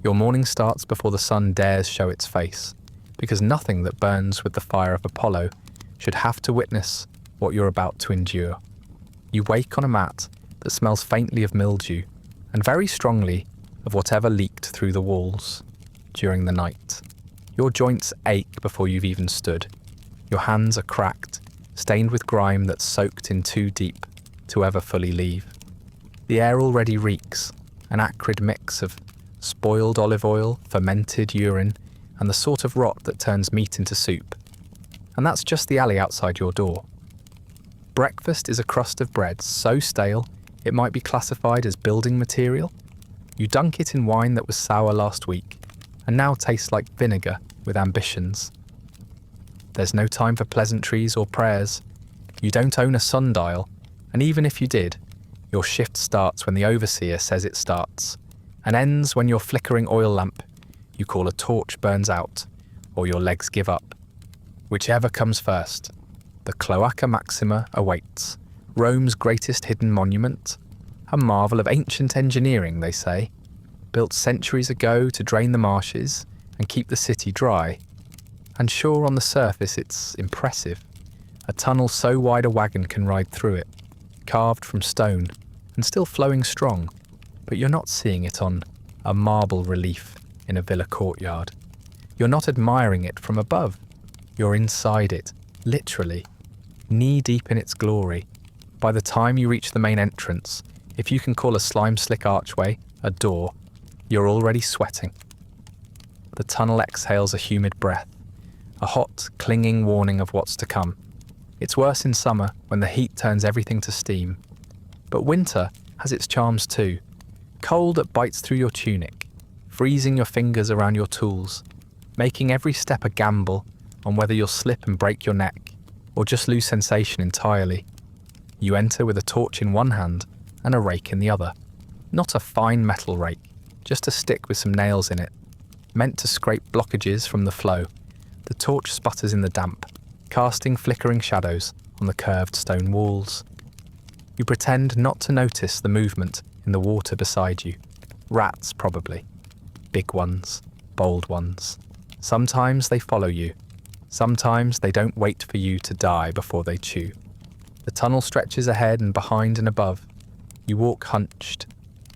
Your morning starts before the sun dares show its face, because nothing that burns with the fire of Apollo should have to witness what you're about to endure. You wake on a mat that smells faintly of mildew and very strongly of whatever leaked through the walls during the night. Your joints ache before you've even stood. Your hands are cracked, stained with grime that's soaked in too deep to ever fully leave. The air already reeks, an acrid mix of spoiled olive oil, fermented urine, and the sort of rot that turns meat into soup. And that's just the alley outside your door. Breakfast is a crust of bread so stale it might be classified as building material. You dunk it in wine that was sour last week and now tastes like vinegar with ambitions. There's no time for pleasantries or prayers. You don't own a sundial, and even if you did, your shift starts when the overseer says it starts, and ends when your flickering oil lamp you call a torch burns out, or your legs give up. Whichever comes first, the Cloaca Maxima awaits, Rome's greatest hidden monument, a marvel of ancient engineering, they say, built centuries ago to drain the marshes and keep the city dry. And sure, on the surface it's impressive, a tunnel so wide a wagon can ride through it, carved from stone and still flowing strong, but you're not seeing it on a marble relief in a villa courtyard. You're not admiring it from above. You're inside it, literally, knee-deep in its glory. By the time you reach the main entrance, if you can call a slime-slick archway a door, you're already sweating. The tunnel exhales a humid breath, a hot, clinging warning of what's to come. It's worse in summer when the heat turns everything to steam. But winter has its charms too. Cold that bites through your tunic, freezing your fingers around your tools, making every step a gamble on whether you'll slip and break your neck, or just lose sensation entirely. You enter with a torch in one hand and a rake in the other. Not a fine metal rake, just a stick with some nails in it, meant to scrape blockages from the flow. The torch sputters in the damp, casting flickering shadows on the curved stone walls. You pretend not to notice the movement in the water beside you. Rats, probably. Big ones, bold ones. Sometimes they follow you. Sometimes they don't wait for you to die before they chew. The tunnel stretches ahead and behind and above. You walk hunched,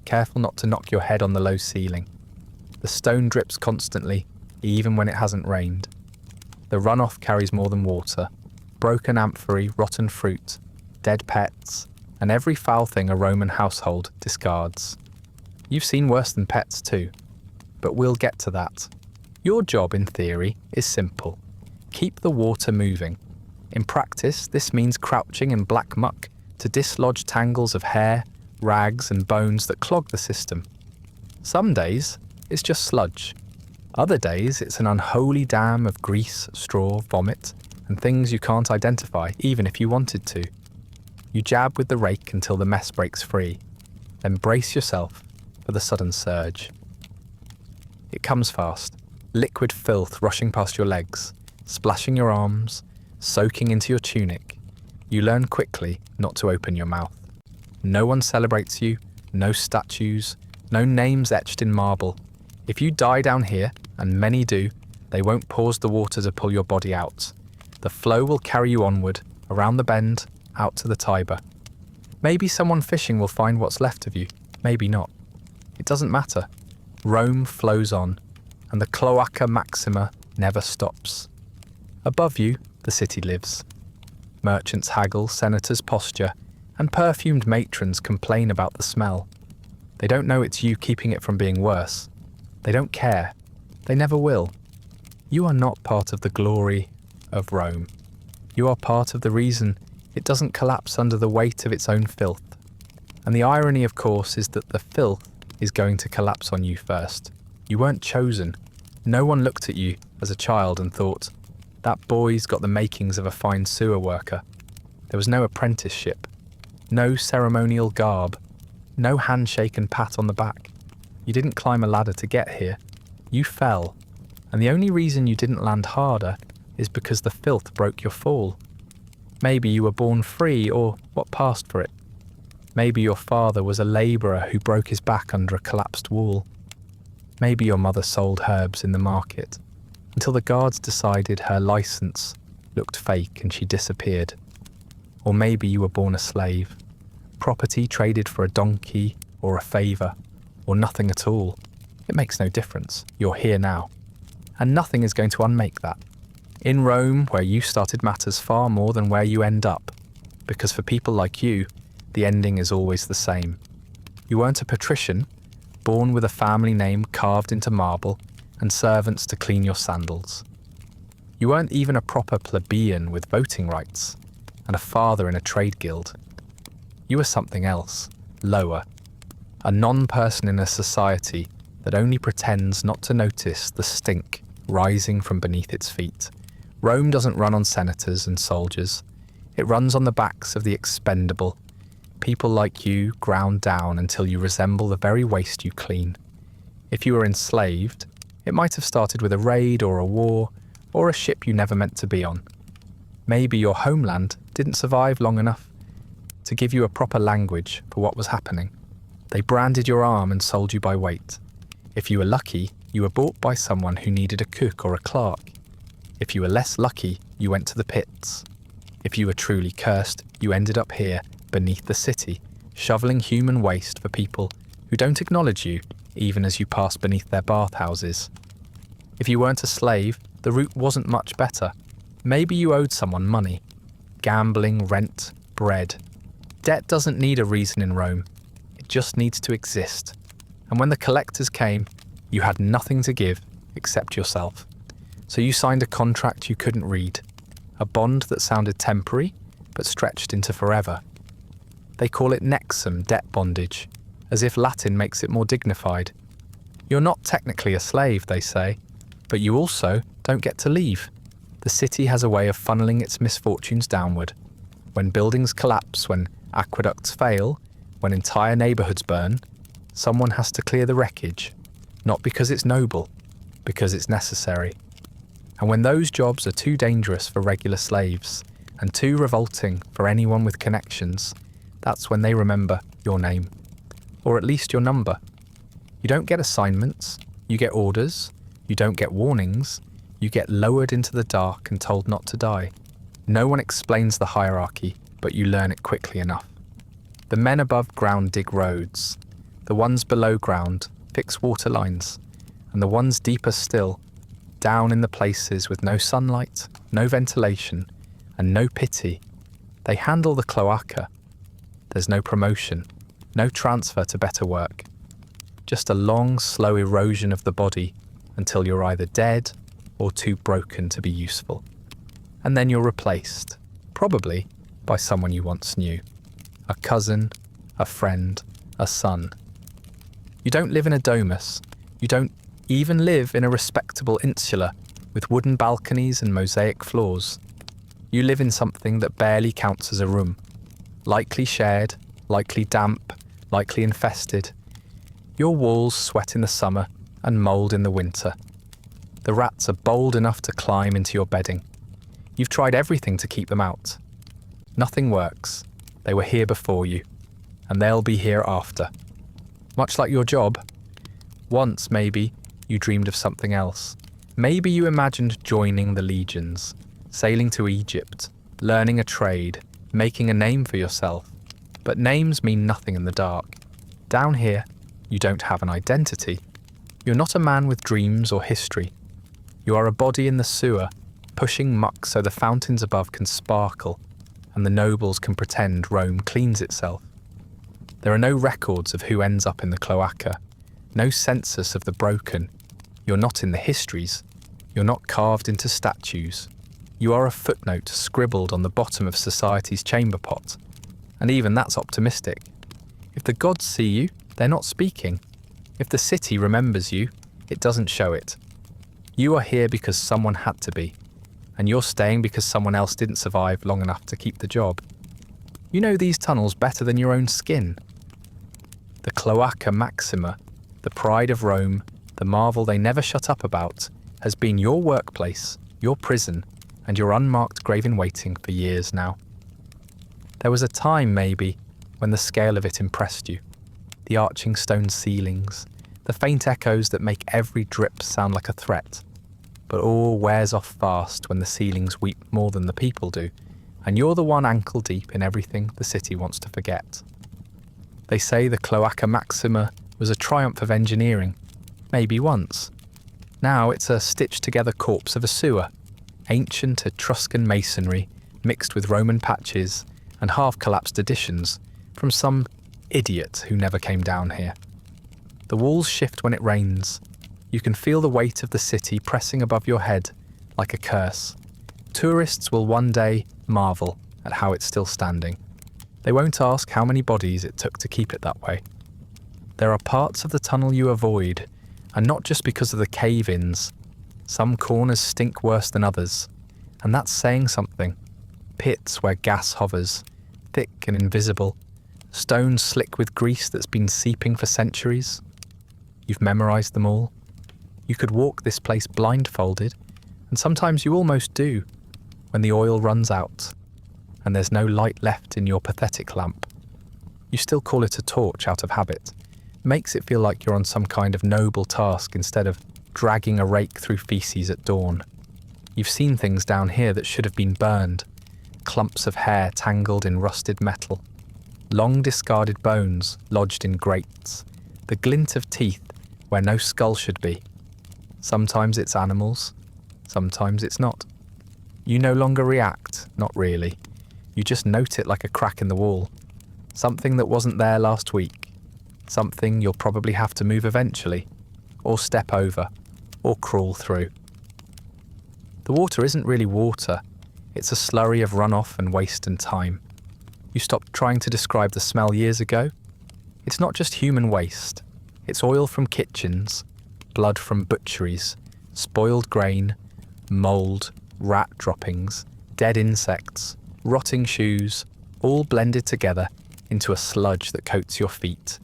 careful not to knock your head on the low ceiling. The stone drips constantly, even when it hasn't rained. The runoff carries more than water. Broken amphorae, rotten fruit, dead pets, and every foul thing a Roman household discards. You've seen worse than pets too, but we'll get to that. Your job, in theory, is simple. Keep the water moving. In practice, this means crouching in black muck to dislodge tangles of hair, rags, and bones that clog the system. Some days, it's just sludge. Other days, it's an unholy dam of grease, straw, vomit, and things you can't identify, even if you wanted to. You jab with the rake until the mess breaks free, then brace yourself for the sudden surge. It comes fast, liquid filth rushing past your legs, splashing your arms, soaking into your tunic. You learn quickly not to open your mouth. No one celebrates you, no statues, no names etched in marble. If you die down here, and many do, they won't pause the water to pull your body out. The flow will carry you onward, around the bend, out to the Tiber. Maybe someone fishing will find what's left of you, maybe not. It doesn't matter. Rome flows on, and the Cloaca Maxima never stops. Above you, the city lives. Merchants haggle, senators posture, and perfumed matrons complain about the smell. They don't know it's you keeping it from being worse. They don't care. They never will. You are not part of the glory of Rome. You are part of the reason it doesn't collapse under the weight of its own filth. And the irony, of course, is that the filth is going to collapse on you first. You weren't chosen. No one looked at you as a child and thought, that boy's got the makings of a fine sewer worker. There was no apprenticeship, no ceremonial garb, no handshake and pat on the back. You didn't climb a ladder to get here. You fell. And the only reason you didn't land harder is because the filth broke your fall. Maybe you were born free, or what passed for it. Maybe your father was a labourer who broke his back under a collapsed wall. Maybe your mother sold herbs in the market until the guards decided her license looked fake and she disappeared. Or maybe you were born a slave, property traded for a donkey or a favour, or nothing at all. It makes no difference. You're here now. And nothing is going to unmake that. In Rome, where you started, matters far more than where you end up, because for people like you, the ending is always the same. You weren't a patrician, born with a family name carved into marble and servants to clean your sandals. You weren't even a proper plebeian with voting rights and a father in a trade guild. You were something else, lower, a non-person in a society that only pretends not to notice the stink rising from beneath its feet. Rome doesn't run on senators and soldiers. It runs on the backs of the expendable, people like you ground down until you resemble the very waste you clean. If you were enslaved, it might have started with a raid or a war, or a ship you never meant to be on. Maybe your homeland didn't survive long enough to give you a proper language for what was happening. They branded your arm and sold you by weight. If you were lucky, you were bought by someone who needed a cook or a clerk. If you were less lucky, you went to the pits. If you were truly cursed, you ended up here, beneath the city, shoveling human waste for people who don't acknowledge you even as you pass beneath their bathhouses. If you weren't a slave, the route wasn't much better. Maybe you owed someone money. Gambling, rent, bread. Debt doesn't need a reason in Rome. It just needs to exist. And when the collectors came, you had nothing to give except yourself. So you signed a contract you couldn't read, a bond that sounded temporary but stretched into forever. They call it nexum, debt bondage, as if Latin makes it more dignified. You're not technically a slave, they say, but you also don't get to leave. The city has a way of funneling its misfortunes downward. When buildings collapse, when aqueducts fail, when entire neighbourhoods burn, someone has to clear the wreckage, not because it's noble, because it's necessary. And when those jobs are too dangerous for regular slaves and too revolting for anyone with connections, that's when they remember your name, or at least your number. You don't get assignments, you get orders, you don't get warnings, you get lowered into the dark and told not to die. No one explains the hierarchy, but you learn it quickly enough. The men above ground dig roads, the ones below ground fix water lines, and the ones deeper still, down in the places with no sunlight, no ventilation, and no pity, they handle the cloaca. There's no promotion, no transfer to better work. Just a long, slow erosion of the body until you're either dead or too broken to be useful. And then you're replaced, probably by someone you once knew. A cousin, a friend, a son. You don't live in a domus. You don't even live in a respectable insula with wooden balconies and mosaic floors. You live in something that barely counts as a room. Likely shared, likely damp, likely infested. Your walls sweat in the summer and mould in the winter. The rats are bold enough to climb into your bedding. You've tried everything to keep them out. Nothing works. They were here before you, and they'll be here after. Much like your job. Once, maybe, you dreamed of something else. Maybe you imagined joining the legions, sailing to Egypt, learning a trade, making a name for yourself. But names mean nothing in the dark. Down here, you don't have an identity. You're not a man with dreams or history. You are a body in the sewer, pushing muck so the fountains above can sparkle, and the nobles can pretend Rome cleans itself. There are no records of who ends up in the cloaca, no census of the broken. You're not in the histories. You're not carved into statues. You are a footnote scribbled on the bottom of society's chamber pot. And even that's optimistic. If the gods see you, they're not speaking. If the city remembers you, it doesn't show it. You are here because someone had to be, and you're staying because someone else didn't survive long enough to keep the job. You know these tunnels better than your own skin. The Cloaca Maxima, the pride of Rome, the marvel they never shut up about, has been your workplace, your prison, and your unmarked grave in waiting for years now. There was a time, maybe, when the scale of it impressed you. The arching stone ceilings, the faint echoes that make every drip sound like a threat. But all wears off fast when the ceilings weep more than the people do, and you're the one ankle deep in everything the city wants to forget. They say the Cloaca Maxima was a triumph of engineering, maybe once. Now it's a stitched-together corpse of a sewer, ancient Etruscan masonry mixed with Roman patches and half-collapsed additions from some idiot who never came down here. The walls shift when it rains. You can feel the weight of the city pressing above your head like a curse. Tourists will one day marvel at how it's still standing. They won't ask how many bodies it took to keep it that way. There are parts of the tunnel you avoid, and not just because of the cave-ins. Some corners stink worse than others, and that's saying something. Pits where gas hovers, thick and invisible, stones slick with grease that's been seeping for centuries. You've memorized them all. You could walk this place blindfolded, and sometimes you almost do, when the oil runs out, and there's no light left in your pathetic lamp. You still call it a torch out of habit. It makes it feel like you're on some kind of noble task instead of dragging a rake through feces at dawn. You've seen things down here that should have been burned. Clumps of hair tangled in rusted metal. Long discarded bones lodged in grates. The glint of teeth where no skull should be. Sometimes it's animals, sometimes it's not. You no longer react, not really. You just note it like a crack in the wall. Something that wasn't there last week. Something you'll probably have to move eventually, or step over, or crawl through. The water isn't really water. It's a slurry of runoff and waste and time. You stopped trying to describe the smell years ago. It's not just human waste. It's oil from kitchens, blood from butcheries, spoiled grain, mould, rat droppings, dead insects, rotting shoes, all blended together into a sludge that coats your feet,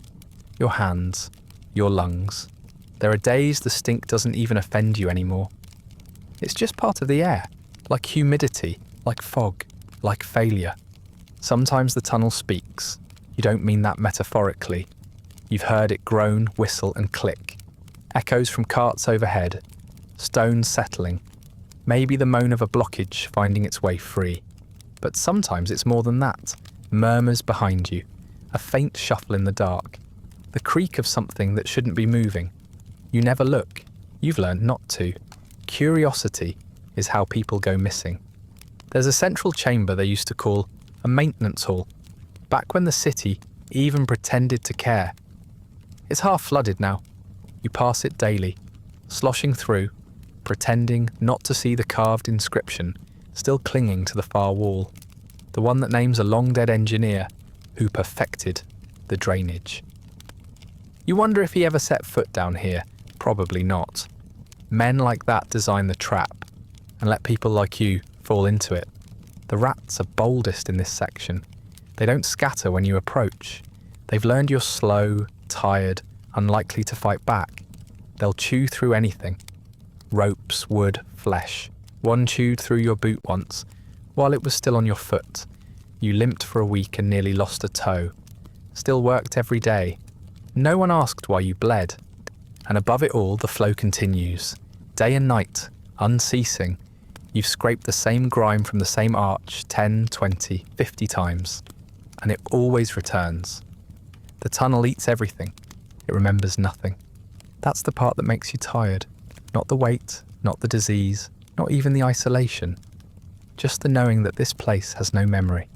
your hands, your lungs. There are days the stink doesn't even offend you anymore. It's just part of the air, like humidity, like fog, like failure. Sometimes the tunnel speaks. You don't mean that metaphorically. You've heard it groan, whistle and click. Echoes from carts overhead, stones settling, maybe the moan of a blockage finding its way free. But sometimes it's more than that. Murmurs behind you, a faint shuffle in the dark, the creak of something that shouldn't be moving. You never look. You've learned not to. Curiosity is how people go missing. There's a central chamber they used to call a maintenance hall, back when the city even pretended to care. It's half flooded now. You pass it daily, sloshing through, pretending not to see the carved inscription still clinging to the far wall, the one that names a long-dead engineer who perfected the drainage. You wonder if he ever set foot down here. Probably not. Men like that design the trap and let people like you fall into it. The rats are boldest in this section. They don't scatter when you approach. They've learned you're slow, tired, unlikely to fight back. They'll chew through anything. Ropes, wood, flesh. One chewed through your boot once, while it was still on your foot. You limped for a week and nearly lost a toe. Still worked every day. No one asked why you bled. And above it all, the flow continues. Day and night, unceasing. You've scraped the same grime from the same arch 10, 20, 50 times. And it always returns. The tunnel eats everything. It remembers nothing. That's the part that makes you tired. Not the weight, not the disease, not even the isolation. Just the knowing that this place has no memory.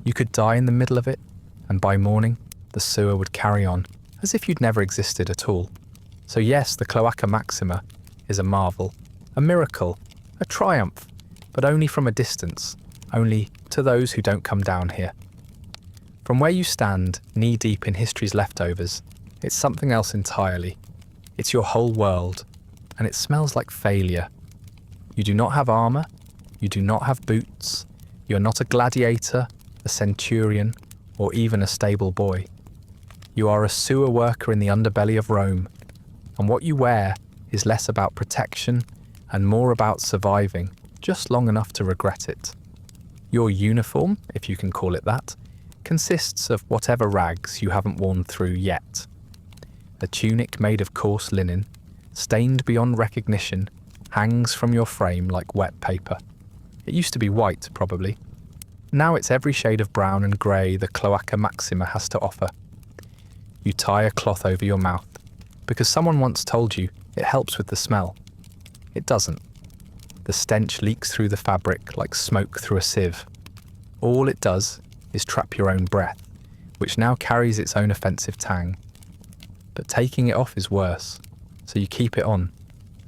You could die in the middle of it, and by morning, the sewer would carry on, as if you'd never existed at all. So yes, the Cloaca Maxima is a marvel, a miracle, a triumph, but only from a distance, only to those who don't come down here. From where you stand, knee-deep in history's leftovers, it's something else entirely. It's your whole world, and it smells like failure. You do not have armour, you do not have boots, you're not a gladiator, a centurion, or even a stable boy. You are a sewer worker in the underbelly of Rome, and what you wear is less about protection and more about surviving, just long enough to regret it. Your uniform, if you can call it that, consists of whatever rags you haven't worn through yet. A tunic made of coarse linen, stained beyond recognition, hangs from your frame like wet paper. It used to be white, probably. Now it's every shade of brown and grey the Cloaca Maxima has to offer. You tie a cloth over your mouth, because someone once told you it helps with the smell. It doesn't. The stench leaks through the fabric like smoke through a sieve. All it does is trap your own breath, which now carries its own offensive tang. But taking it off is worse, so you keep it on,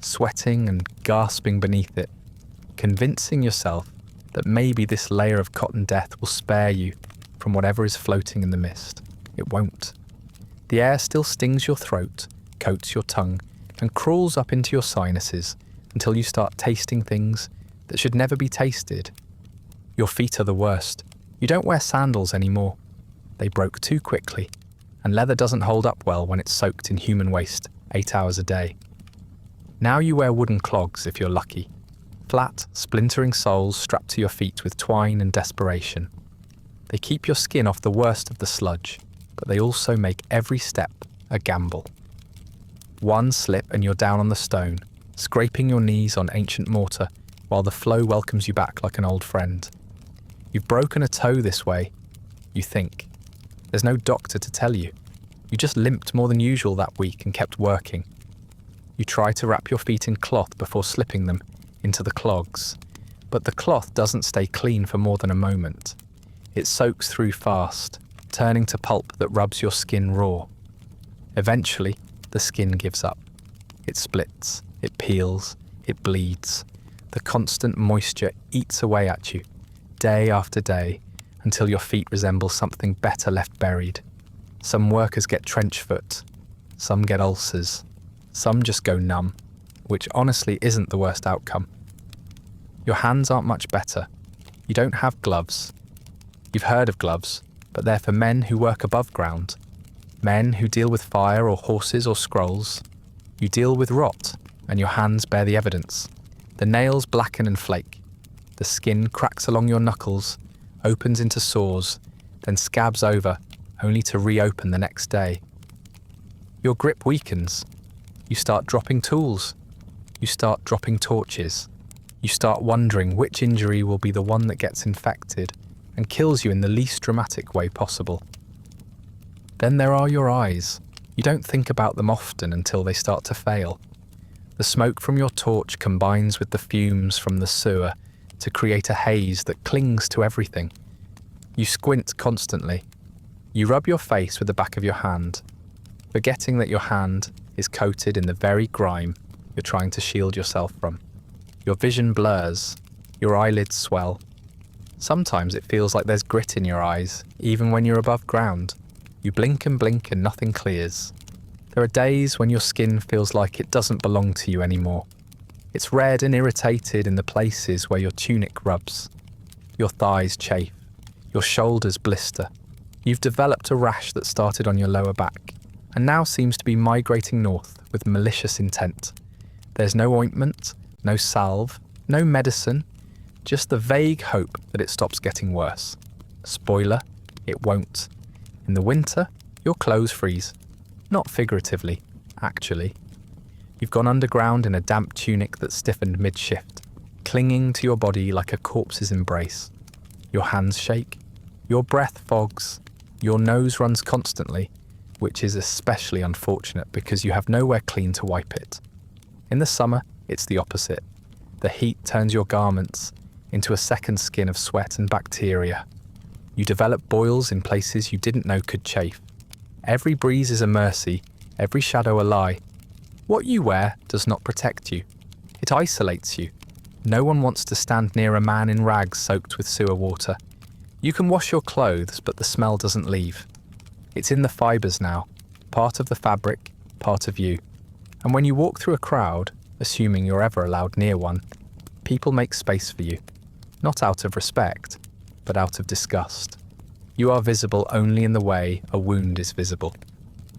sweating and gasping beneath it, convincing yourself that maybe this layer of cotton death will spare you from whatever is floating in the mist. It won't. The air still stings your throat, coats your tongue, and crawls up into your sinuses until you start tasting things that should never be tasted. Your feet are the worst. You don't wear sandals anymore. They broke too quickly, and leather doesn't hold up well when it's soaked in human waste 8 hours a day. Now you wear wooden clogs if you're lucky. Flat, splintering soles strapped to your feet with twine and desperation. They keep your skin off the worst of the sludge, but they also make every step a gamble. One slip and you're down on the stone, scraping your knees on ancient mortar while the flow welcomes you back like an old friend. You've broken a toe this way, you think. There's no doctor to tell you. You just limped more than usual that week and kept working. You try to wrap your feet in cloth before slipping them into the clogs, but the cloth doesn't stay clean for more than a moment. It soaks through fast, turning to pulp that rubs your skin raw. Eventually, the skin gives up. It splits, it peels, it bleeds. The constant moisture eats away at you, day after day, until your feet resemble something better left buried. Some workers get trench foot, some get ulcers, some just go numb, which honestly isn't the worst outcome. Your hands aren't much better. You don't have gloves. You've heard of gloves, but they're for men who work above ground. Men who deal with fire or horses or scrolls. You deal with rot, and your hands bear the evidence. The nails blacken and flake. The skin cracks along your knuckles, opens into sores, then scabs over, only to reopen the next day. Your grip weakens. You start dropping tools. You start dropping torches. You start wondering which injury will be the one that gets infected and kills you in the least dramatic way possible. Then there are your eyes. You don't think about them often until they start to fail. The smoke from your torch combines with the fumes from the sewer to create a haze that clings to everything. You squint constantly. You rub your face with the back of your hand, forgetting that your hand is coated in the very grime you're trying to shield yourself from. Your vision blurs. Your eyelids swell. Sometimes it feels like there's grit in your eyes, even when you're above ground. You blink and nothing clears. There are days when your skin feels like it doesn't belong to you anymore. It's red and irritated in the places where your tunic rubs. Your thighs chafe. Your shoulders blister. You've developed a rash that started on your lower back, and now seems to be migrating north with malicious intent. There's no ointment, no salve, no medicine, just the vague hope that it stops getting worse. Spoiler, it won't. In the winter, your clothes freeze. Not figuratively, actually. You've gone underground in a damp tunic that stiffened mid-shift, clinging to your body like a corpse's embrace. Your hands shake, your breath fogs, your nose runs constantly, which is especially unfortunate because you have nowhere clean to wipe it. In the summer, it's the opposite. The heat turns your garments into a second skin of sweat and bacteria. You develop boils in places you didn't know could chafe. Every breeze is a mercy, every shadow a lie. What you wear does not protect you. It isolates you. No one wants to stand near a man in rags soaked with sewer water. You can wash your clothes, but the smell doesn't leave. It's in the fibres now, part of the fabric, part of you. And when you walk through a crowd, assuming you're ever allowed near one, people make space for you. Not out of respect, but out of disgust. You are visible only in the way a wound is visible.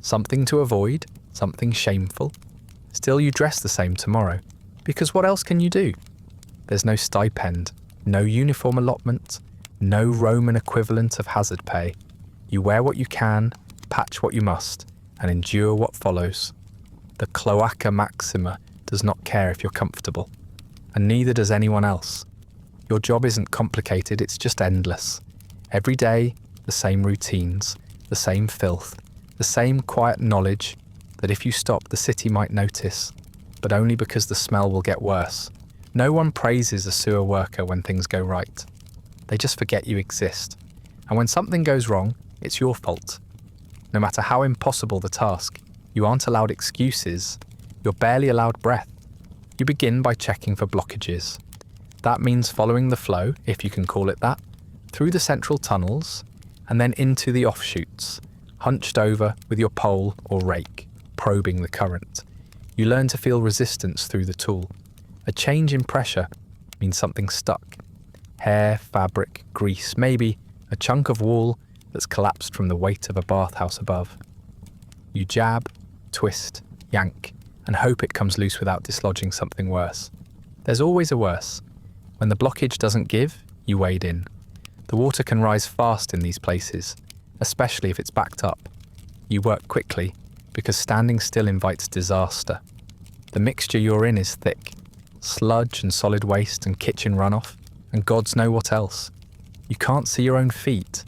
Something to avoid, something shameful. Still you dress the same tomorrow, because what else can you do? There's no stipend, no uniform allotment, no Roman equivalent of hazard pay. You wear what you can, patch what you must, and endure what follows. The cloaca maxima does not care if you're comfortable, and neither does anyone else. Your job isn't complicated, it's just endless. Every day, the same routines, the same filth, the same quiet knowledge that if you stop, the city might notice, but only because the smell will get worse. No one praises a sewer worker when things go right. They just forget you exist. And when something goes wrong, it's your fault. No matter how impossible the task, you aren't allowed excuses. You're barely allowed breath. You begin by checking for blockages. That means following the flow, if you can call it that, through the central tunnels, and then into the offshoots, hunched over with your pole or rake, probing the current. You learn to feel resistance through the tool. A change in pressure means something stuck. Hair, fabric, grease, maybe a chunk of wall that's collapsed from the weight of a bathhouse above. You jab, twist, yank, and hope it comes loose without dislodging something worse. There's always a worse. When the blockage doesn't give, you wade in. The water can rise fast in these places, especially if it's backed up. You work quickly, because standing still invites disaster. The mixture you're in is thick. Sludge and solid waste and kitchen runoff, and gods know what else. You can't see your own feet.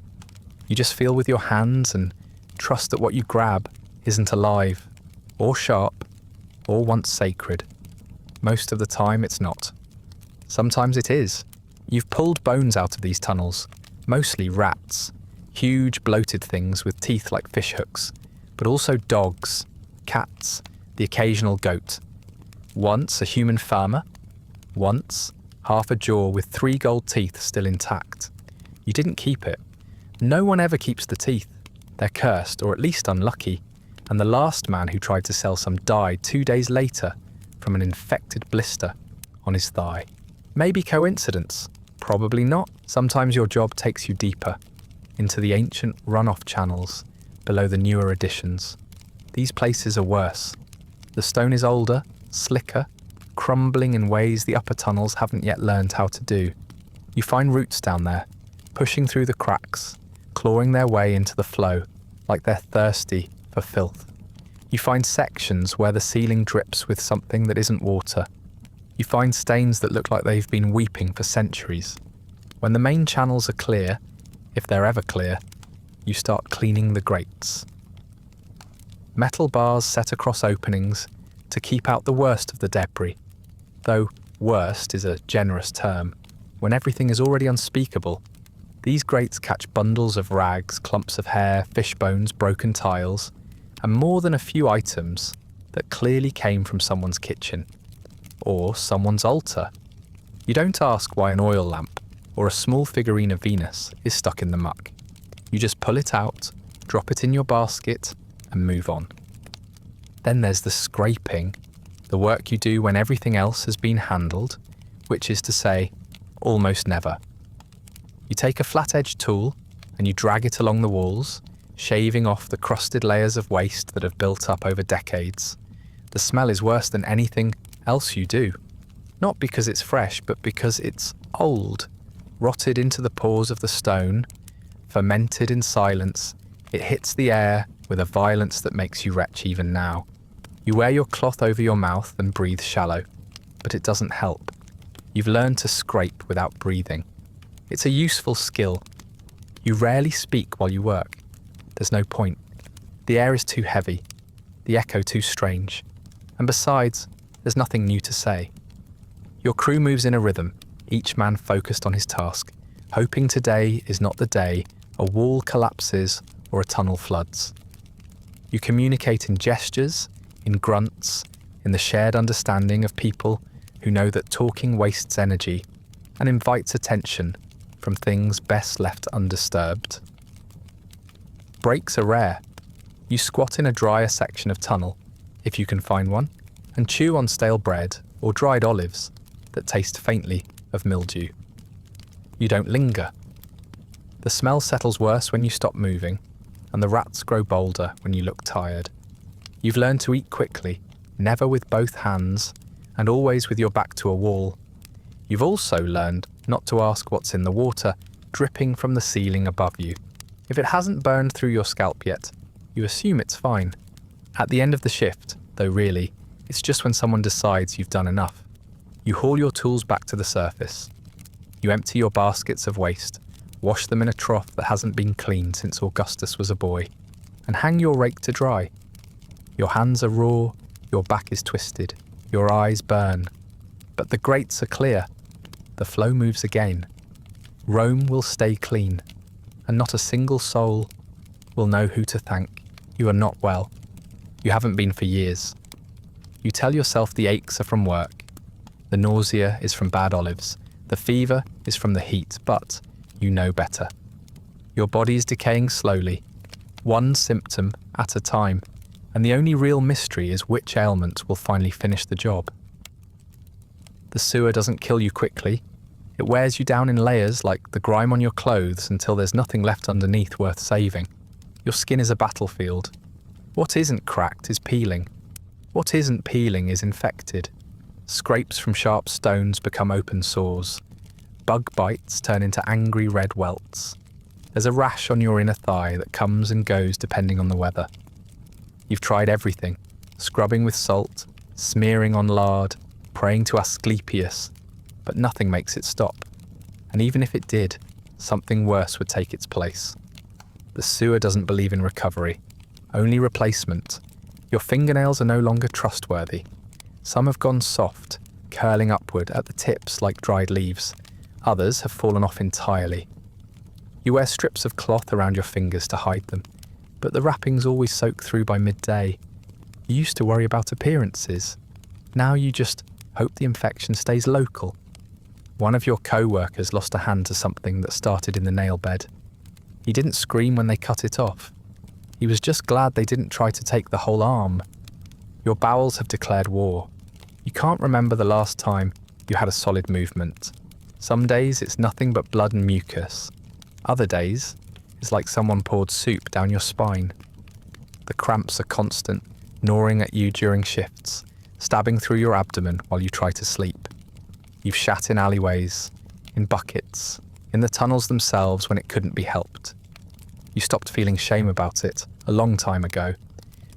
You just feel with your hands and trust that what you grab isn't alive, or sharp, or once sacred. Most of the time it's not. Sometimes it is. You've pulled bones out of these tunnels, mostly rats, huge bloated things with teeth like fishhooks, but also dogs, cats, the occasional goat. Once a human farmer, once half a jaw with 3 gold teeth still intact. You didn't keep it. No one ever keeps the teeth. They're cursed, or at least unlucky, and the last man who tried to sell some died 2 days later from an infected blister on his thigh. Maybe coincidence, probably not. Sometimes your job takes you deeper, into the ancient runoff channels below the newer additions. These places are worse. The stone is older, slicker, crumbling in ways the upper tunnels haven't yet learned how to do. You find roots down there, pushing through the cracks, clawing their way into the flow, like they're thirsty for filth. You find sections where the ceiling drips with something that isn't water. You find stains that look like they've been weeping for centuries. When the main channels are clear, if they're ever clear, you start cleaning the grates. Metal bars set across openings to keep out the worst of the debris, though worst is a generous term. When everything is already unspeakable, these grates catch bundles of rags, clumps of hair, fish bones, broken tiles, and more than a few items that clearly came from someone's kitchen or someone's altar. You don't ask why an oil lamp or a small figurine of Venus is stuck in the muck. You just pull it out, drop it in your basket, and move on. Then there's the scraping, the work you do when everything else has been handled, which is to say, almost never. You take a flat-edged tool and you drag it along the walls, shaving off the crusted layers of waste that have built up over decades. The smell is worse than anything else you do. Not because it's fresh, but because it's old, rotted into the pores of the stone, fermented in silence. It hits the air with a violence that makes you retch even now. You wear your cloth over your mouth and breathe shallow, but it doesn't help. You've learned to scrape without breathing. It's a useful skill. You rarely speak while you work. There's no point. The air is too heavy, the echo too strange, and besides, there's nothing new to say. Your crew moves in a rhythm, each man focused on his task, hoping today is not the day a wall collapses or a tunnel floods. You communicate in gestures, in grunts, in the shared understanding of people who know that talking wastes energy and invites attention from things best left undisturbed. Breaks are rare. You squat in a drier section of tunnel, if you can find one, and chew on stale bread or dried olives that taste faintly of mildew. You don't linger. The smell settles worse when you stop moving, and the rats grow bolder when you look tired. You've learned to eat quickly, never with both hands, and always with your back to a wall. You've also learned not to ask what's in the water dripping from the ceiling above you. If it hasn't burned through your scalp yet, you assume it's fine. At the end of the shift, though really, it's just when someone decides you've done enough. You haul your tools back to the surface. You empty your baskets of waste, wash them in a trough that hasn't been cleaned since Augustus was a boy, and hang your rake to dry. Your hands are raw, your back is twisted, your eyes burn. But the grates are clear. The flow moves again. Rome will stay clean, and not a single soul will know who to thank. You are not well. You haven't been for years. You tell yourself the aches are from work. The nausea is from bad olives. The fever is from the heat, but you know better. Your body is decaying slowly, one symptom at a time, and the only real mystery is which ailment will finally finish the job. The sewer doesn't kill you quickly. It wears you down in layers like the grime on your clothes until there's nothing left underneath worth saving. Your skin is a battlefield. What isn't cracked is peeling. What isn't peeling is infected. Scrapes from sharp stones become open sores. Bug bites turn into angry red welts. There's a rash on your inner thigh that comes and goes depending on the weather. You've tried everything, scrubbing with salt, smearing on lard, praying to Asclepius, but nothing makes it stop. And even if it did, something worse would take its place. The sewer doesn't believe in recovery, only replacement. Your fingernails are no longer trustworthy. Some have gone soft, curling upward at the tips like dried leaves. Others have fallen off entirely. You wear strips of cloth around your fingers to hide them, but the wrappings always soak through by midday. You used to worry about appearances. Now you just hope the infection stays local. One of your co-workers lost a hand to something that started in the nail bed. He didn't scream when they cut it off. He was just glad they didn't try to take the whole arm. Your bowels have declared war. You can't remember the last time you had a solid movement. Some days it's nothing but blood and mucus. Other days it's like someone poured soup down your spine. The cramps are constant, gnawing at you during shifts, stabbing through your abdomen while you try to sleep. You've shat in alleyways, in buckets, in the tunnels themselves when it couldn't be helped. You stopped feeling shame about it a long time ago.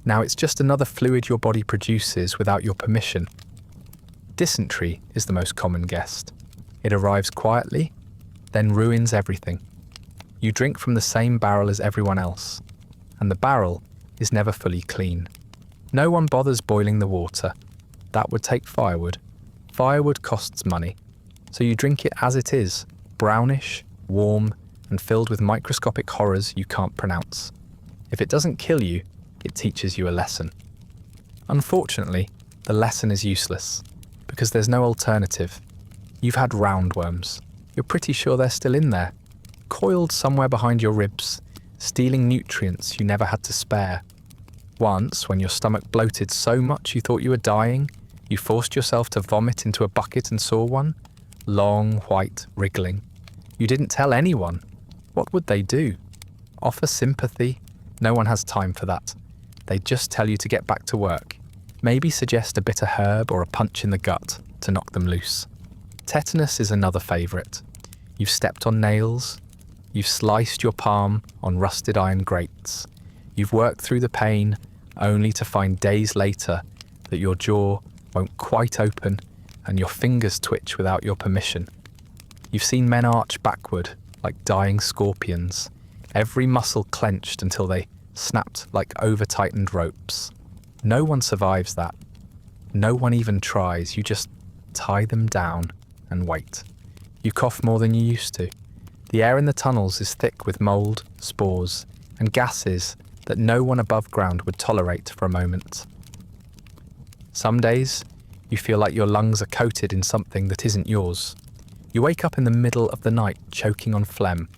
Now it's just another fluid your body produces without your permission. Dysentery is the most common guest. It arrives quietly, then ruins everything. You drink from the same barrel as everyone else, and the barrel is never fully clean. No one bothers boiling the water. That would take firewood. Firewood costs money, so you drink it as it is, brownish, warm, and filled with microscopic horrors you can't pronounce. If it doesn't kill you, it teaches you a lesson. Unfortunately, the lesson is useless, because there's no alternative. You've had roundworms. You're pretty sure they're still in there, coiled somewhere behind your ribs, stealing nutrients you never had to spare. Once, when your stomach bloated so much you thought you were dying, you forced yourself to vomit into a bucket and saw one. Long, white, wriggling. You didn't tell anyone. What would they do? Offer sympathy? No one has time for that. They'd just tell you to get back to work. Maybe suggest a bitter herb or a punch in the gut to knock them loose. Tetanus is another favourite. You've stepped on nails. You've sliced your palm on rusted iron grates. You've worked through the pain only to find days later that your jaw won't quite open and your fingers twitch without your permission. You've seen men arch backward like dying scorpions, every muscle clenched until they snapped like over-tightened ropes. No one survives that. No one even tries. You just tie them down and wait. You cough more than you used to. The air in the tunnels is thick with mould, spores, and gases that no one above ground would tolerate for a moment. Some days, you feel like your lungs are coated in something that isn't yours. You wake up in the middle of the night choking on phlegm,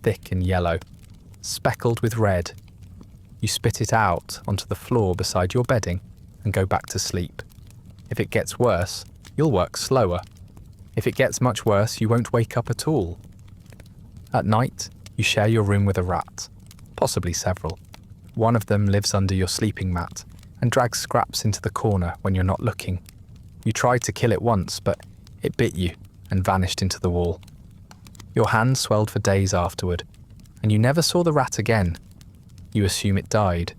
thick and yellow, speckled with red. You spit it out onto the floor beside your bedding and go back to sleep. If it gets worse, you'll work slower. If it gets much worse, you won't wake up at all. At night, you share your room with a rat, possibly several. One of them lives under your sleeping mat and drags scraps into the corner when you're not looking. You tried to kill it once, but it bit you and vanished into the wall. Your hand swelled for days afterward, and you never saw the rat again. You assume it died.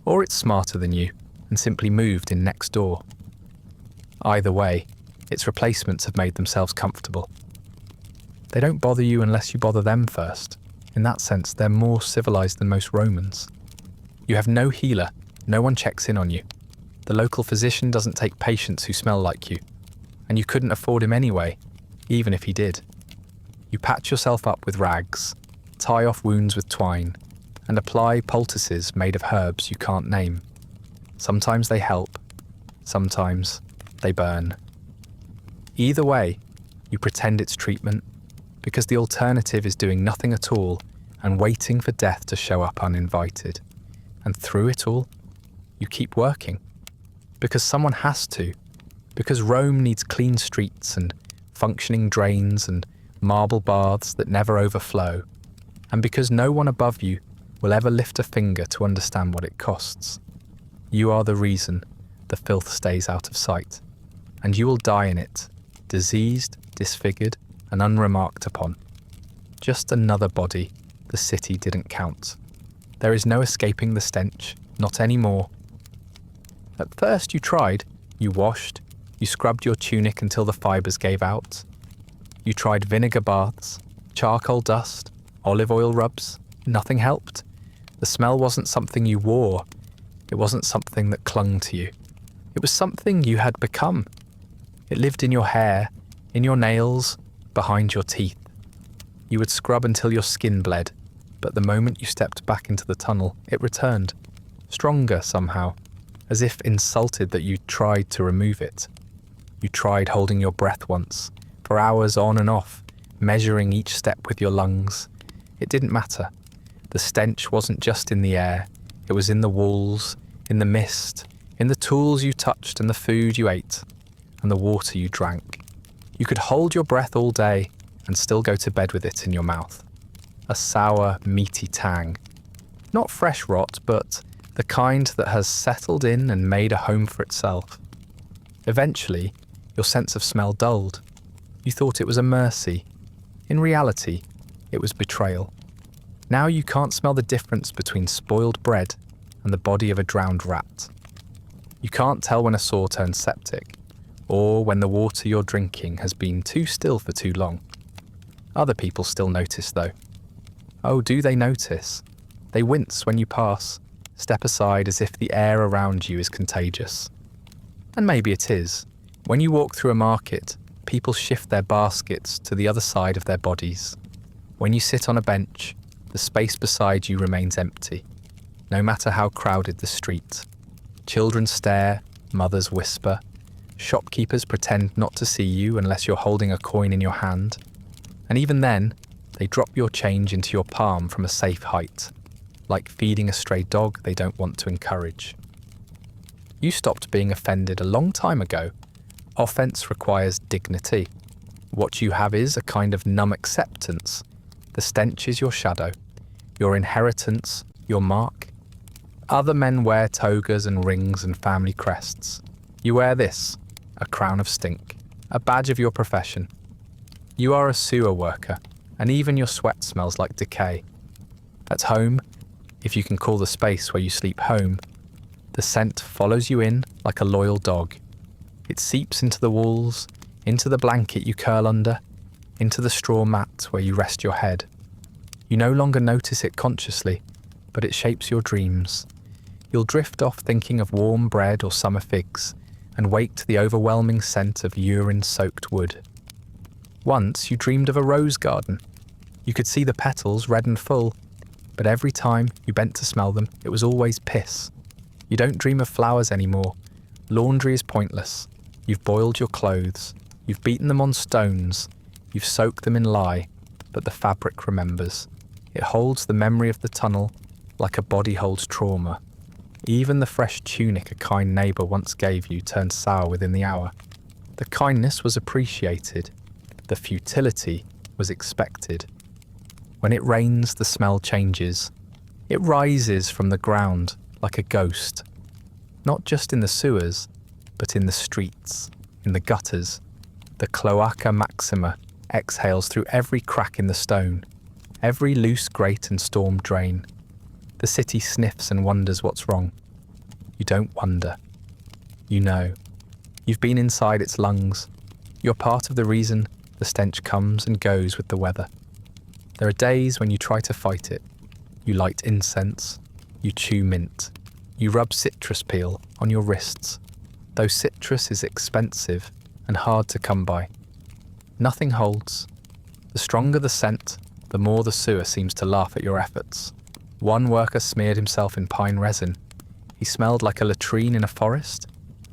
Or it's smarter than you and simply moved in next door. Either way, its replacements have made themselves comfortable. They don't bother you unless you bother them first. In that sense, they're more civilized than most Romans. You have no healer, no one checks in on you. The local physician doesn't take patients who smell like you, and you couldn't afford him anyway, even if he did. You patch yourself up with rags, tie off wounds with twine, and apply poultices made of herbs you can't name. Sometimes they help, sometimes they burn. Either way, you pretend it's treatment, because the alternative is doing nothing at all and waiting for death to show up uninvited. And through it all, you keep working. Because someone has to. Because Rome needs clean streets and functioning drains and marble baths that never overflow. And because no one above you will ever lift a finger to understand what it costs. You are the reason the filth stays out of sight. And you will die in it, diseased, disfigured, and unremarked upon. Just another body the city didn't count. There is no escaping the stench, not anymore. At first you tried, you washed, you scrubbed your tunic until the fibres gave out. You tried vinegar baths, charcoal dust, olive oil rubs, nothing helped. The smell wasn't something you wore, it wasn't something that clung to you. It was something you had become. It lived in your hair, in your nails, behind your teeth. You would scrub until your skin bled, but the moment you stepped back into the tunnel, it returned, stronger somehow, as if insulted that you tried to remove it. You tried holding your breath once, for hours on and off, measuring each step with your lungs. It didn't matter. The stench wasn't just in the air, it was in the walls, in the mist, in the tools you touched and the food you ate, and the water you drank. You could hold your breath all day and still go to bed with it in your mouth. A sour, meaty tang. Not fresh rot, but the kind that has settled in and made a home for itself. Eventually, your sense of smell dulled. You thought it was a mercy. In reality, it was betrayal. Now you can't smell the difference between spoiled bread and the body of a drowned rat. You can't tell when a sore turns septic, or when the water you're drinking has been too still for too long. Other people still notice though. Oh, do they notice? They wince when you pass, step aside as if the air around you is contagious. And maybe it is. When you walk through a market, people shift their baskets to the other side of their bodies. When you sit on a bench, the space beside you remains empty, no matter how crowded the street. Children stare, mothers whisper, shopkeepers pretend not to see you unless you're holding a coin in your hand. And even then, they drop your change into your palm from a safe height, like feeding a stray dog they don't want to encourage. You stopped being offended a long time ago. Offense requires dignity. What you have is a kind of numb acceptance. The stench is your shadow, your inheritance, your mark. Other men wear togas and rings and family crests. You wear this, a crown of stink, a badge of your profession. You are a sewer worker, and even your sweat smells like decay. At home, if you can call the space where you sleep home, the scent follows you in like a loyal dog. It seeps into the walls, into the blanket you curl under, into the straw mat where you rest your head. You no longer notice it consciously, but it shapes your dreams. You'll drift off thinking of warm bread or summer figs, and wake to the overwhelming scent of urine-soaked wood. Once you dreamed of a rose garden. You could see the petals red and full, but every time you bent to smell them, it was always piss. You don't dream of flowers anymore. Laundry is pointless. You've boiled your clothes. You've beaten them on stones. You've soaked them in lye, but the fabric remembers. It holds the memory of the tunnel like a body holds trauma. Even the fresh tunic a kind neighbour once gave you turned sour within the hour. The kindness was appreciated. The futility was expected. When it rains, the smell changes. It rises from the ground like a ghost. Not just in the sewers, but in the streets, in the gutters. The cloaca maxima exhales through every crack in the stone, every loose grate and storm drain. The city sniffs and wonders what's wrong. You don't wonder. You know. You've been inside its lungs. You're part of the reason the stench comes and goes with the weather. There are days when you try to fight it. You light incense. You chew mint. You rub citrus peel on your wrists, though citrus is expensive and hard to come by. Nothing holds. The stronger the scent, the more the sewer seems to laugh at your efforts. One worker smeared himself in pine resin. He smelled like a latrine in a forest.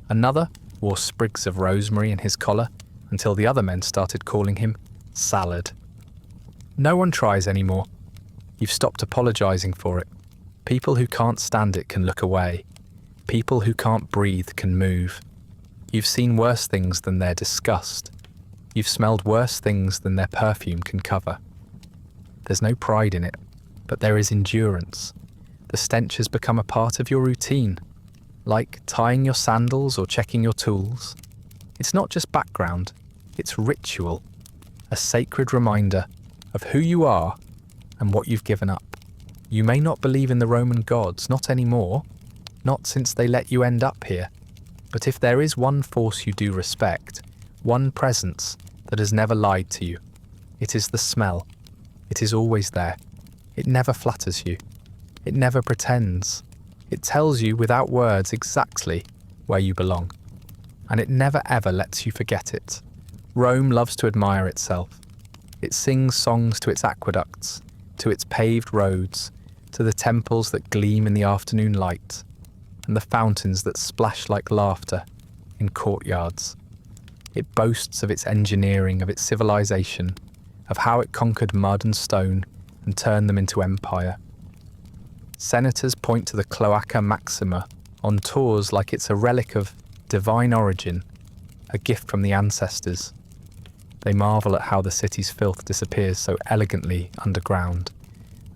Another wore sprigs of rosemary in his collar until the other men started calling him Salad. No one tries anymore. You've stopped apologizing for it. People who can't stand it can look away. People who can't breathe can move. You've seen worse things than their disgust. You've smelled worse things than their perfume can cover. There's no pride in it, but there is endurance. The stench has become a part of your routine, like tying your sandals or checking your tools. It's not just background, it's ritual, a sacred reminder of who you are and what you've given up. You may not believe in the Roman gods, not anymore, not since they let you end up here. But if there is one force you do respect, one presence that has never lied to you, it is the smell. It is always there. It never flatters you. It never pretends. It tells you without words exactly where you belong. And it never ever lets you forget it. Rome loves to admire itself. It sings songs to its aqueducts, to its paved roads, to the temples that gleam in the afternoon light, and the fountains that splash like laughter in courtyards. It boasts of its engineering, of its civilization, of how it conquered mud and stone and turned them into empire. Senators point to the Cloaca Maxima on tours like it's a relic of divine origin, a gift from the ancestors. They marvel at how the city's filth disappears so elegantly underground,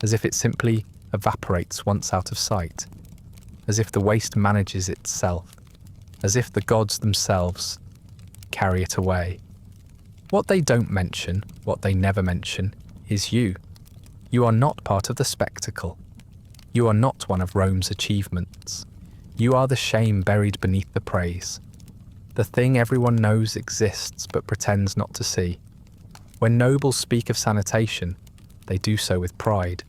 as if it simply evaporates once out of sight, as if the waste manages itself, as if the gods themselves carry it away. What they don't mention, what they never mention, is you. You are not part of the spectacle. You are not one of Rome's achievements. You are the shame buried beneath the praise. The thing everyone knows exists but pretends not to see. When nobles speak of sanitation, they do so with pride.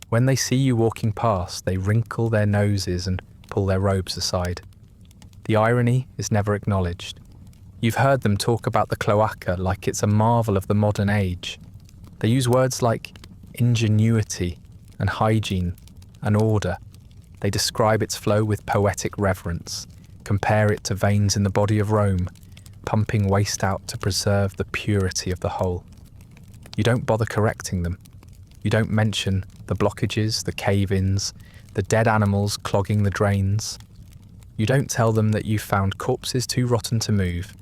When they see you walking past, they wrinkle their noses and pull their robes aside. The irony is never acknowledged. You've heard them talk about the cloaca like it's a marvel of the modern age. They use words like ingenuity and hygiene and order. They describe its flow with poetic reverence, compare it to veins in the body of Rome, pumping waste out to preserve the purity of the whole. You don't bother correcting them. You don't mention the blockages, the cave-ins, the dead animals clogging the drains. You don't tell them that you found corpses too rotten to move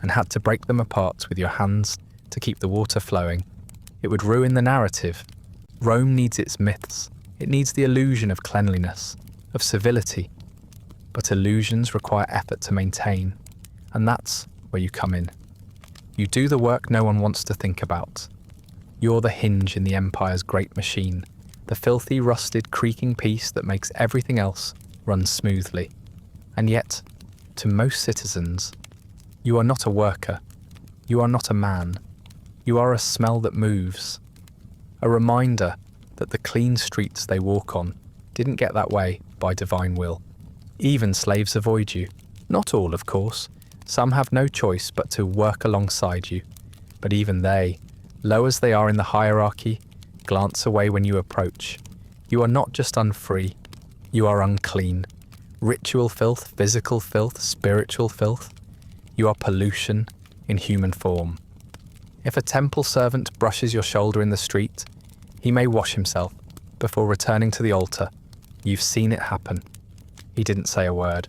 and had to break them apart with your hands to keep the water flowing. It would ruin the narrative. Rome needs its myths. It needs the illusion of cleanliness, of civility. But illusions require effort to maintain, and that's where you come in. You do the work no one wants to think about. You're the hinge in the empire's great machine, the filthy, rusted, creaking piece that makes everything else run smoothly. And yet, to most citizens, you are not a worker. You are not a man. You are a smell that moves. A reminder that the clean streets they walk on didn't get that way by divine will. Even slaves avoid you. Not all, of course. Some have no choice but to work alongside you. But even they, low as they are in the hierarchy, glance away when you approach. You are not just unfree, you are unclean. Ritual filth, physical filth, spiritual filth. You are pollution in human form. If a temple servant brushes your shoulder in the street, he may wash himself before returning to the altar. You've seen it happen. He didn't say a word,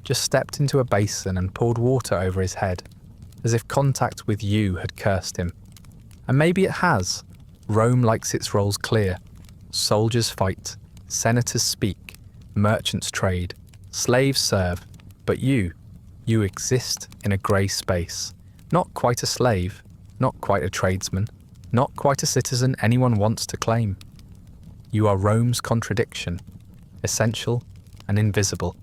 just stepped into a basin and poured water over his head, as if contact with you had cursed him. And maybe it has. Rome likes its roles clear. Soldiers fight, senators speak, merchants trade, slaves serve, but you exist in a grey space. Not quite a slave, not quite a tradesman, not quite a citizen anyone wants to claim. You are Rome's contradiction, essential and invisible.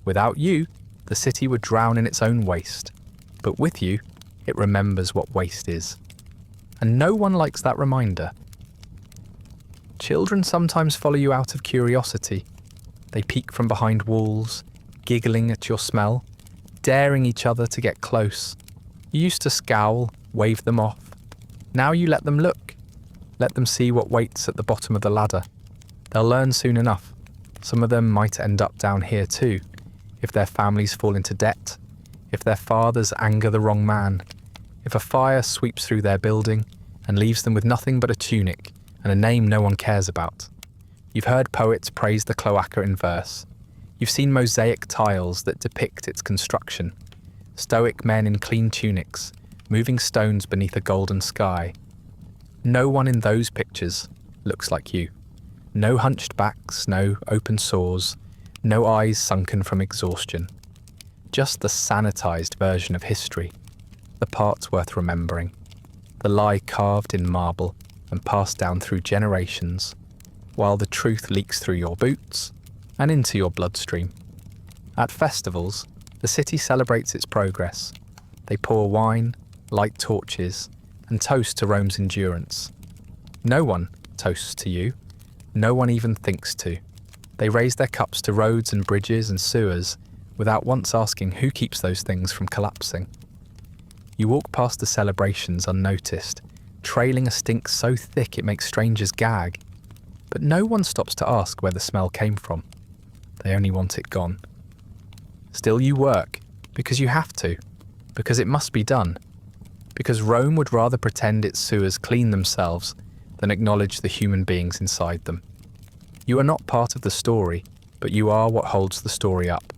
Without you, the city would drown in its own waste. But with you, it remembers what waste is. And no one likes that reminder. Children sometimes follow you out of curiosity. They peek from behind walls, giggling at your smell, daring each other to get close. You used to scowl, wave them off. Now you let them look. Let them see what waits at the bottom of the ladder. They'll learn soon enough. Some of them might end up down here too, if their families fall into debt, if their fathers anger the wrong man, if a fire sweeps through their building and leaves them with nothing but a tunic and a name no one cares about. You've heard poets praise the cloaca in verse. You've seen mosaic tiles that depict its construction. Stoic men in clean tunics, moving stones beneath a golden sky. No one in those pictures looks like you. No hunched backs, no open sores, no eyes sunken from exhaustion. Just the sanitized version of history, the parts worth remembering, the lie carved in marble and passed down through generations, while the truth leaks through your boots and into your bloodstream. At festivals, the city celebrates its progress. They pour wine, light torches, and toast to Rome's endurance. No one toasts to you. No one even thinks to. They raise their cups to roads and bridges and sewers without once asking who keeps those things from collapsing. You walk past the celebrations unnoticed, trailing a stink so thick it makes strangers gag. But no one stops to ask where the smell came from. They only want it gone. Still you work, because you have to, because it must be done, because Rome would rather pretend its sewers clean themselves than acknowledge the human beings inside them. You are not part of the story, but you are what holds the story up.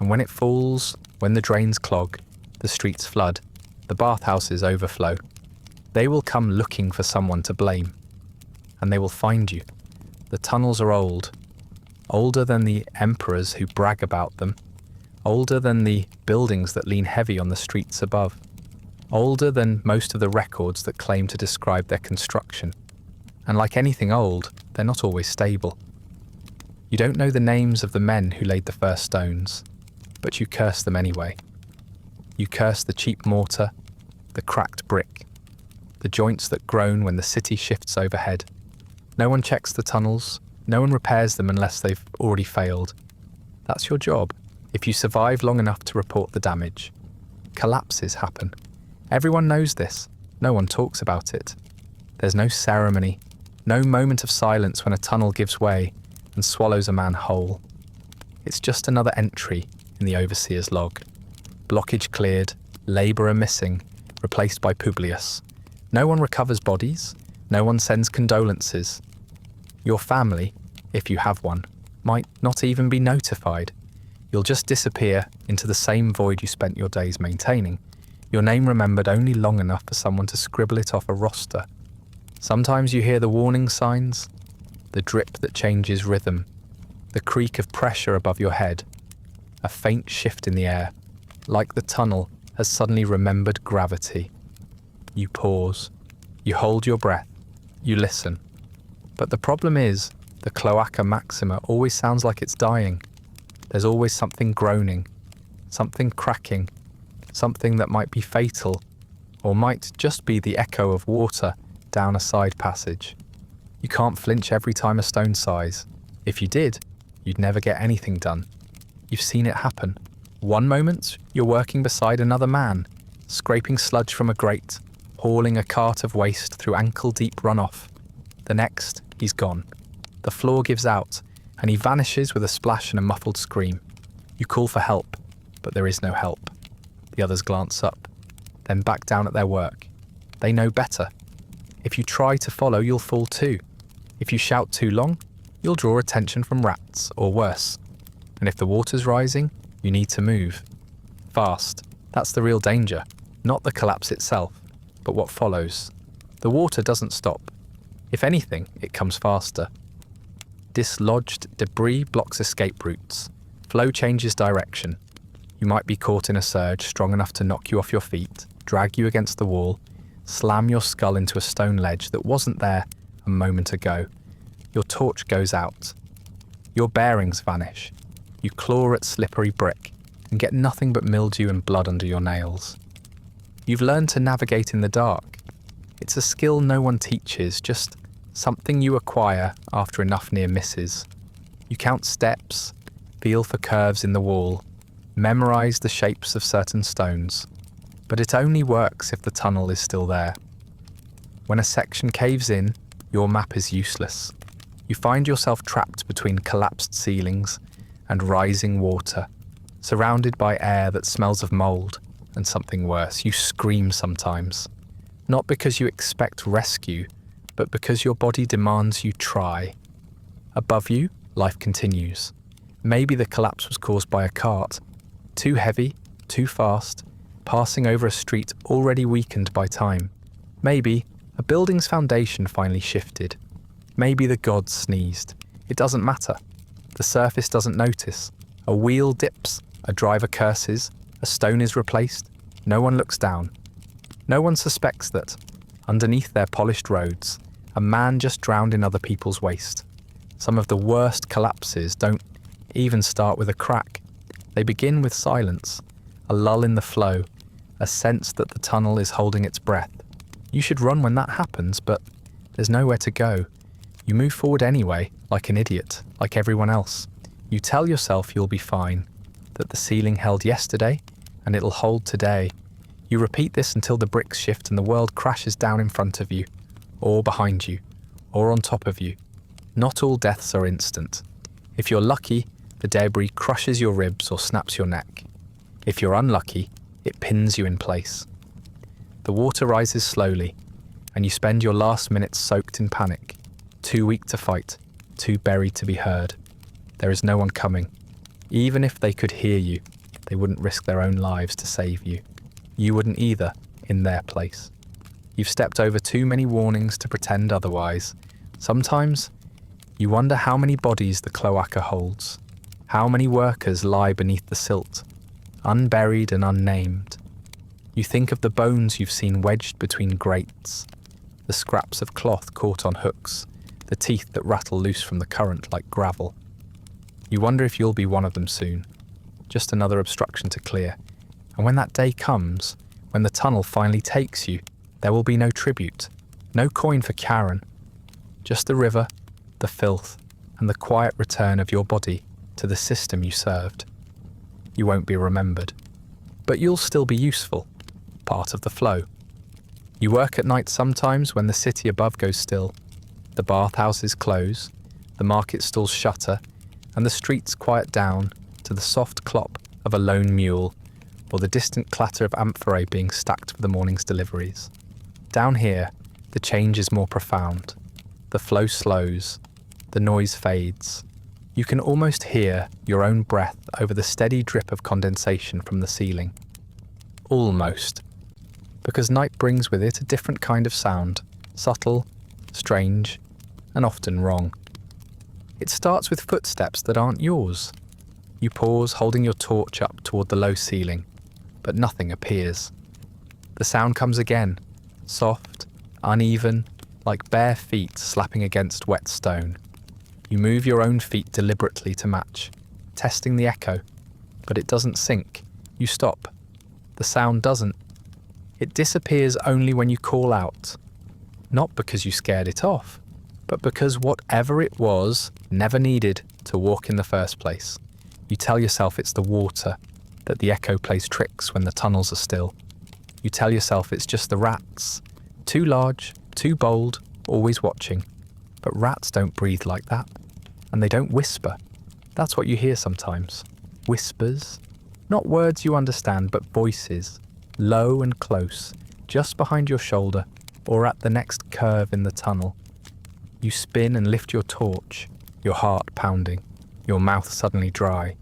And when it falls, when the drains clog, the streets flood, the bathhouses overflow, they will come looking for someone to blame. And they will find you. The tunnels are old, older than the emperors who brag about them, older than the buildings that lean heavy on the streets above, older than most of the records that claim to describe their construction. And like anything old, they're not always stable. You don't know the names of the men who laid the first stones, but you curse them anyway. You curse the cheap mortar, the cracked brick, the joints that groan when the city shifts overhead. No one checks the tunnels, no one repairs them unless they've already failed. That's your job, if you survive long enough to report the damage. Collapses happen. Everyone knows this. No one talks about it. There's no ceremony, no moment of silence when a tunnel gives way and swallows a man whole. It's just another entry in the overseer's log. Blockage cleared, labourer missing, replaced by Publius. No one recovers bodies, no one sends condolences. Your family, if you have one, might not even be notified. You'll just disappear into the same void you spent your days maintaining, your name remembered only long enough for someone to scribble it off a roster. Sometimes you hear the warning signs, the drip that changes rhythm, the creak of pressure above your head, a faint shift in the air, like the tunnel has suddenly remembered gravity. You pause, you hold your breath, you listen. But the problem is, the Cloaca Maxima always sounds like it's dying. There's always something groaning, something cracking, something that might be fatal, or might just be the echo of water down a side passage. You can't flinch every time a stone sighs. If you did, you'd never get anything done. You've seen it happen. One moment, you're working beside another man, scraping sludge from a grate, hauling a cart of waste through ankle-deep runoff. The next, he's gone. The floor gives out, and he vanishes with a splash and a muffled scream. You call for help, but there is no help. The others glance up, then back down at their work. They know better. If you try to follow, you'll fall too. If you shout too long, you'll draw attention from rats, or worse. And if the water's rising, you need to move. Fast. That's the real danger. Not the collapse itself, but what follows. The water doesn't stop. If anything, it comes faster. Dislodged debris blocks escape routes. Flow changes direction. You might be caught in a surge strong enough to knock you off your feet, drag you against the wall, slam your skull into a stone ledge that wasn't there a moment ago. Your torch goes out. Your bearings vanish. You claw at slippery brick and get nothing but mildew and blood under your nails. You've learned to navigate in the dark. It's a skill no one teaches, just something you acquire after enough near misses. You count steps, feel for curves in the wall, memorize the shapes of certain stones, but it only works if the tunnel is still there. When a section caves in, your map is useless. You find yourself trapped between collapsed ceilings and rising water, surrounded by air that smells of mold and something worse. You scream sometimes, not because you expect rescue, but because your body demands you try. Above you, life continues. Maybe the collapse was caused by a cart, too heavy, too fast, passing over a street already weakened by time. Maybe a building's foundation finally shifted. Maybe the gods sneezed. It doesn't matter. The surface doesn't notice. A wheel dips, a driver curses, a stone is replaced. No one looks down. No one suspects that, underneath their polished roads, a man just drowned in other people's waste. Some of the worst collapses don't even start with a crack. They begin with silence, a lull in the flow, a sense that the tunnel is holding its breath. You should run when that happens, but there's nowhere to go. You move forward anyway, like an idiot, like everyone else. You tell yourself you'll be fine, that the ceiling held yesterday and it'll hold today. You repeat this until the bricks shift and the world crashes down in front of you, or behind you, or on top of you. Not all deaths are instant. If you're lucky, the debris crushes your ribs or snaps your neck. If you're unlucky, it pins you in place. The water rises slowly, and you spend your last minutes soaked in panic, too weak to fight, too buried to be heard. There is no one coming. Even if they could hear you, they wouldn't risk their own lives to save you. You wouldn't either, in their place. You've stepped over too many warnings to pretend otherwise. Sometimes, you wonder how many bodies the cloaca holds, how many workers lie beneath the silt, unburied and unnamed. You think of the bones you've seen wedged between grates, the scraps of cloth caught on hooks, the teeth that rattle loose from the current like gravel. You wonder if you'll be one of them soon, just another obstruction to clear. And when that day comes, when the tunnel finally takes you, there will be no tribute, no coin for Karen, just the river, the filth, and the quiet return of your body to the system you served. You won't be remembered, but you'll still be useful, part of the flow. You work at night sometimes when the city above goes still. The bathhouses close, the market stalls shutter, and the streets quiet down to the soft clop of a lone mule or the distant clatter of amphorae being stacked for the morning's deliveries. Down here, the change is more profound. The flow slows, the noise fades. You can almost hear your own breath over the steady drip of condensation from the ceiling. Almost. Because night brings with it a different kind of sound, subtle, strange, and often wrong. It starts with footsteps that aren't yours. You pause, holding your torch up toward the low ceiling, but nothing appears. The sound comes again, soft, uneven, like bare feet slapping against wet stone. You move your own feet deliberately to match, testing the echo, but it doesn't sync. You stop. The sound doesn't. It disappears only when you call out. Not because you scared it off, but because whatever it was never needed to walk in the first place. You tell yourself it's the water, that the echo plays tricks when the tunnels are still. You tell yourself it's just the rats, too large, too bold, always watching. But rats don't breathe like that, and they don't whisper. That's what you hear sometimes. Whispers. Not words you understand, but voices, low and close, just behind your shoulder or at the next curve in the tunnel. You spin and lift your torch, your heart pounding, your mouth suddenly dry.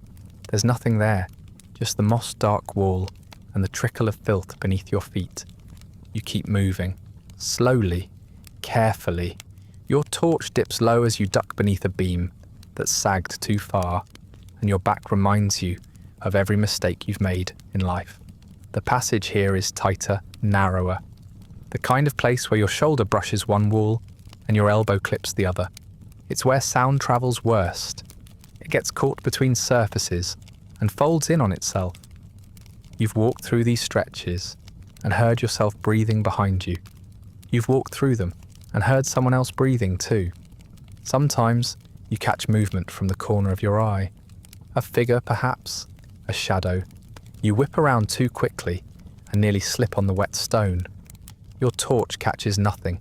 There's nothing there, just the moss-dark wall and the trickle of filth beneath your feet. You keep moving, slowly, carefully. Your torch dips low as you duck beneath a beam that's sagged too far, and your back reminds you of every mistake you've made in life. The passage here is tighter, narrower, the kind of place where your shoulder brushes one wall and your elbow clips the other. It's where sound travels worst. It It gets caught between surfaces and folds in on itself. You've walked through these stretches and heard yourself breathing behind you. You've walked through them and heard someone else breathing too. Sometimes you catch movement from the corner of your eye. A figure, perhaps, a shadow. You whip around too quickly and nearly slip on the wet stone. Your torch catches nothing,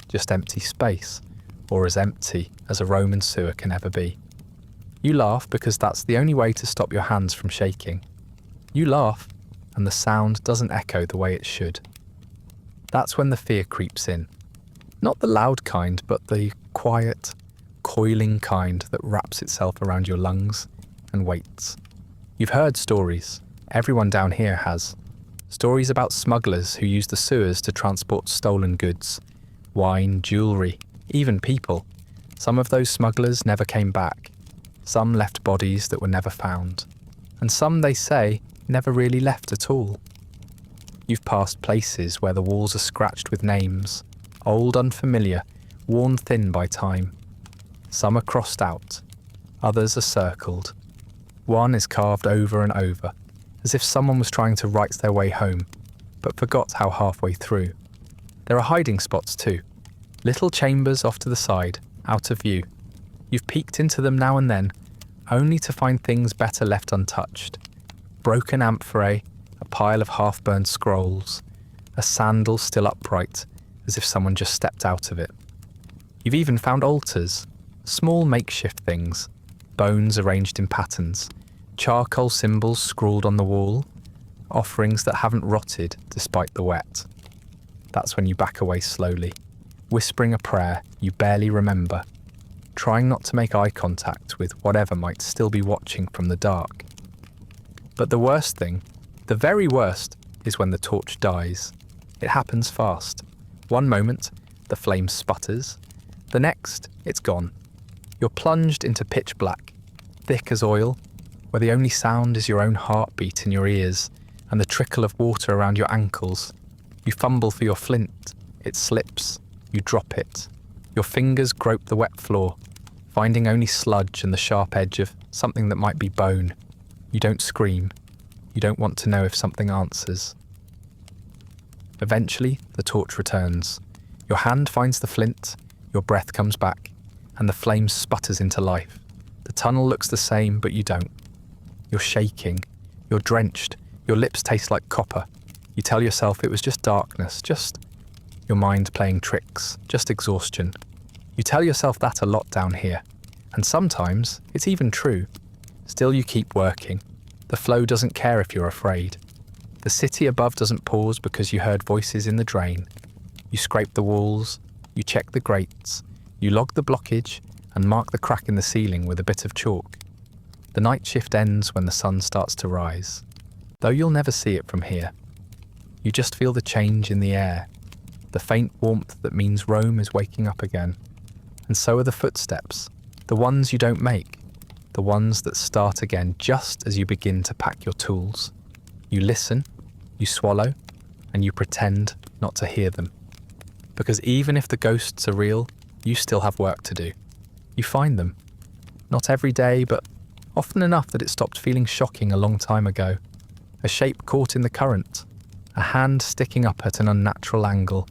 just empty space, or as empty as a Roman sewer can ever be. You laugh because that's the only way to stop your hands from shaking. You laugh, and the sound doesn't echo the way it should. That's when the fear creeps in. Not the loud kind, but the quiet, coiling kind that wraps itself around your lungs and waits. You've heard stories. Everyone down here has. Stories about smugglers who use the sewers to transport stolen goods, wine, jewellery, even people. Some of those smugglers never came back. Some left bodies that were never found. And some, they say, never really left at all. You've passed places where the walls are scratched with names, old, unfamiliar, worn thin by time. Some are crossed out, others are circled. One is carved over and over, as if someone was trying to write their way home, but forgot how halfway through. There are hiding spots too, little chambers off to the side, out of view. You've peeked into them now and then, only to find things better left untouched. Broken amphorae, a pile of half-burned scrolls, a sandal still upright, as if someone just stepped out of it. You've even found altars, small makeshift things, bones arranged in patterns, charcoal symbols scrawled on the wall, offerings that haven't rotted despite the wet. That's when you back away slowly, whispering a prayer you barely remember, trying not to make eye contact with whatever might still be watching from the dark. But the worst thing, the very worst, is when the torch dies. It happens fast. One moment, the flame sputters. The next, it's gone. You're plunged into pitch black, thick as oil, where the only sound is your own heartbeat in your ears and the trickle of water around your ankles. You fumble for your flint. It slips. You drop it. Your fingers grope the wet floor, finding only sludge and the sharp edge of something that might be bone. You don't scream. You don't want to know if something answers. Eventually, the torch returns. Your hand finds the flint, your breath comes back, and the flame sputters into life. The tunnel looks the same, but you don't. You're shaking. You're drenched. Your lips taste like copper. You tell yourself it was just darkness, just your mind playing tricks, just exhaustion. You tell yourself that a lot down here, and sometimes it's even true. Still, you keep working. The flow doesn't care if you're afraid. The city above doesn't pause because you heard voices in the drain. You scrape the walls, you check the grates, you log the blockage and mark the crack in the ceiling with a bit of chalk. The night shift ends when the sun starts to rise, though you'll never see it from here. You just feel the change in the air, the faint warmth that means Rome is waking up again. And so are the footsteps, the ones you don't make, the ones that start again just as you begin to pack your tools. You listen, you swallow, and you pretend not to hear them. Because even if the ghosts are real, you still have work to do. You find them. Not every day, but often enough that it stopped feeling shocking a long time ago. A shape caught in the current, a hand sticking up at an unnatural angle,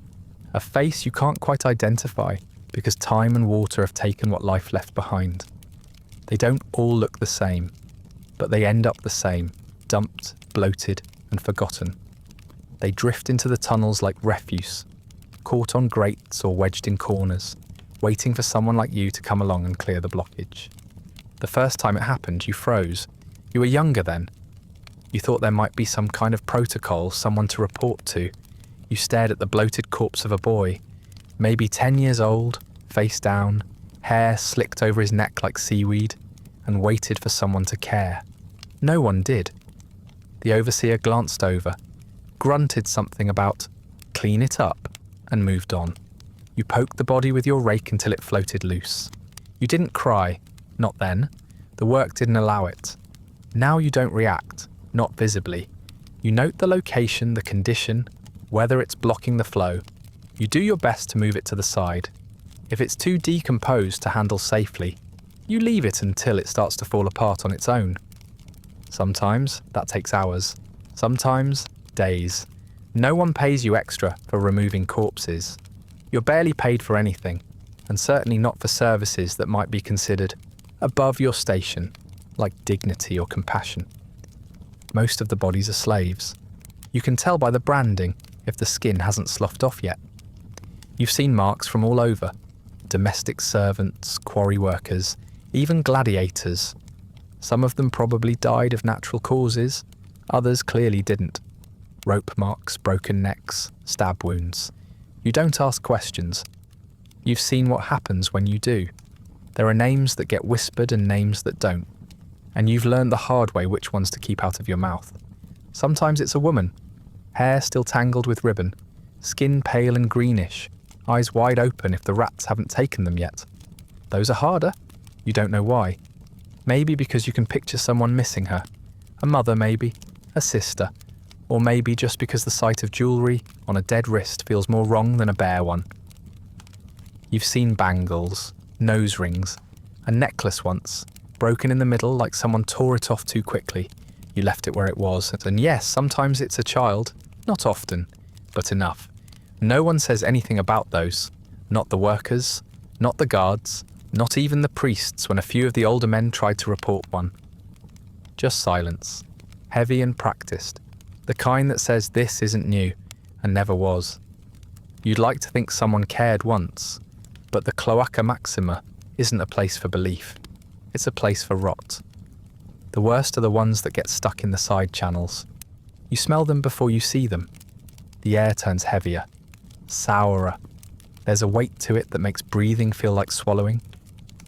a face you can't quite identify because time and water have taken what life left behind. They don't all look the same, but they end up the same, dumped, bloated, and forgotten. They drift into the tunnels like refuse, caught on grates or wedged in corners, waiting for someone like you to come along and clear the blockage. The first time it happened, you froze. You were younger then. You thought there might be some kind of protocol, someone to report to. You stared at the bloated corpse of a boy, maybe 10 years old, face down, hair slicked over his neck like seaweed, and waited for someone to care. No one did. The overseer glanced over, grunted something about clean it up, and moved on. You poked the body with your rake until it floated loose. You didn't cry, not then. The work didn't allow it. Now you don't react, not visibly. You note the location, the condition, whether it's blocking the flow. You do your best to move it to the side. If it's too decomposed to handle safely, You leave it until it starts to fall apart on its own. Sometimes that takes hours, sometimes days. No one pays you extra for removing corpses. You're barely paid for anything, and certainly not for services that might be considered above your station, like dignity or compassion. Most of the bodies are slaves. You can tell by the branding if the skin hasn't sloughed off yet. You've seen marks from all over: domestic servants, quarry workers, even gladiators. Some of them probably died of natural causes, others clearly didn't. Rope marks, broken necks, stab wounds. You don't ask questions. You've seen what happens when you do. There are names that get whispered and names that don't. And you've learned the hard way which ones to keep out of your mouth. Sometimes it's a woman, hair still tangled with ribbon, skin pale and greenish, eyes wide open if the rats haven't taken them yet. Those are harder. You don't know why. Maybe because you can picture someone missing her. A mother maybe, a sister, or maybe just because the sight of jewellery on a dead wrist feels more wrong than a bare one. You've seen bangles, nose rings, a necklace once, broken in the middle like someone tore it off too quickly. You left it where it was, and yes, sometimes it's a child, not often, but enough. No one says anything about those, not the workers, not the guards, not even the priests when a few of the older men tried to report one. Just silence, heavy and practiced, the kind that says this isn't new and never was. You'd like to think someone cared once, but the Cloaca Maxima isn't a place for belief. It's a place for rot. The worst are the ones that get stuck in the side channels. You smell them before you see them. The air turns heavier, sourer. There's a weight to it that makes breathing feel like swallowing.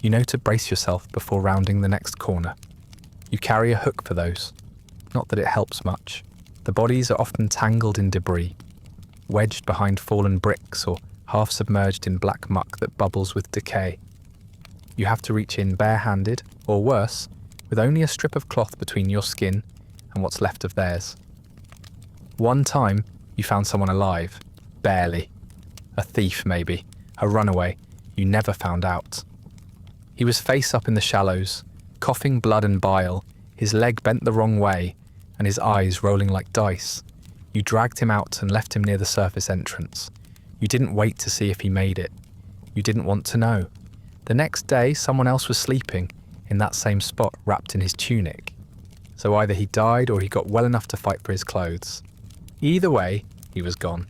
You know to brace yourself before rounding the next corner. You carry a hook for those. Not that it helps much. The bodies are often tangled in debris, wedged behind fallen bricks or half submerged in black muck that bubbles with decay. You have to reach in barehanded, or worse, with only a strip of cloth between your skin and what's left of theirs. One time, you found someone alive. Barely. A thief, maybe. A runaway. You never found out. He was face up in the shallows, coughing blood and bile, his leg bent the wrong way, and his eyes rolling like dice. You dragged him out and left him near the surface entrance. You didn't wait to see if he made it. You didn't want to know. The next day, someone else was sleeping in that same spot, wrapped in his tunic. So either he died or he got well enough to fight for his clothes. Either way, he was gone.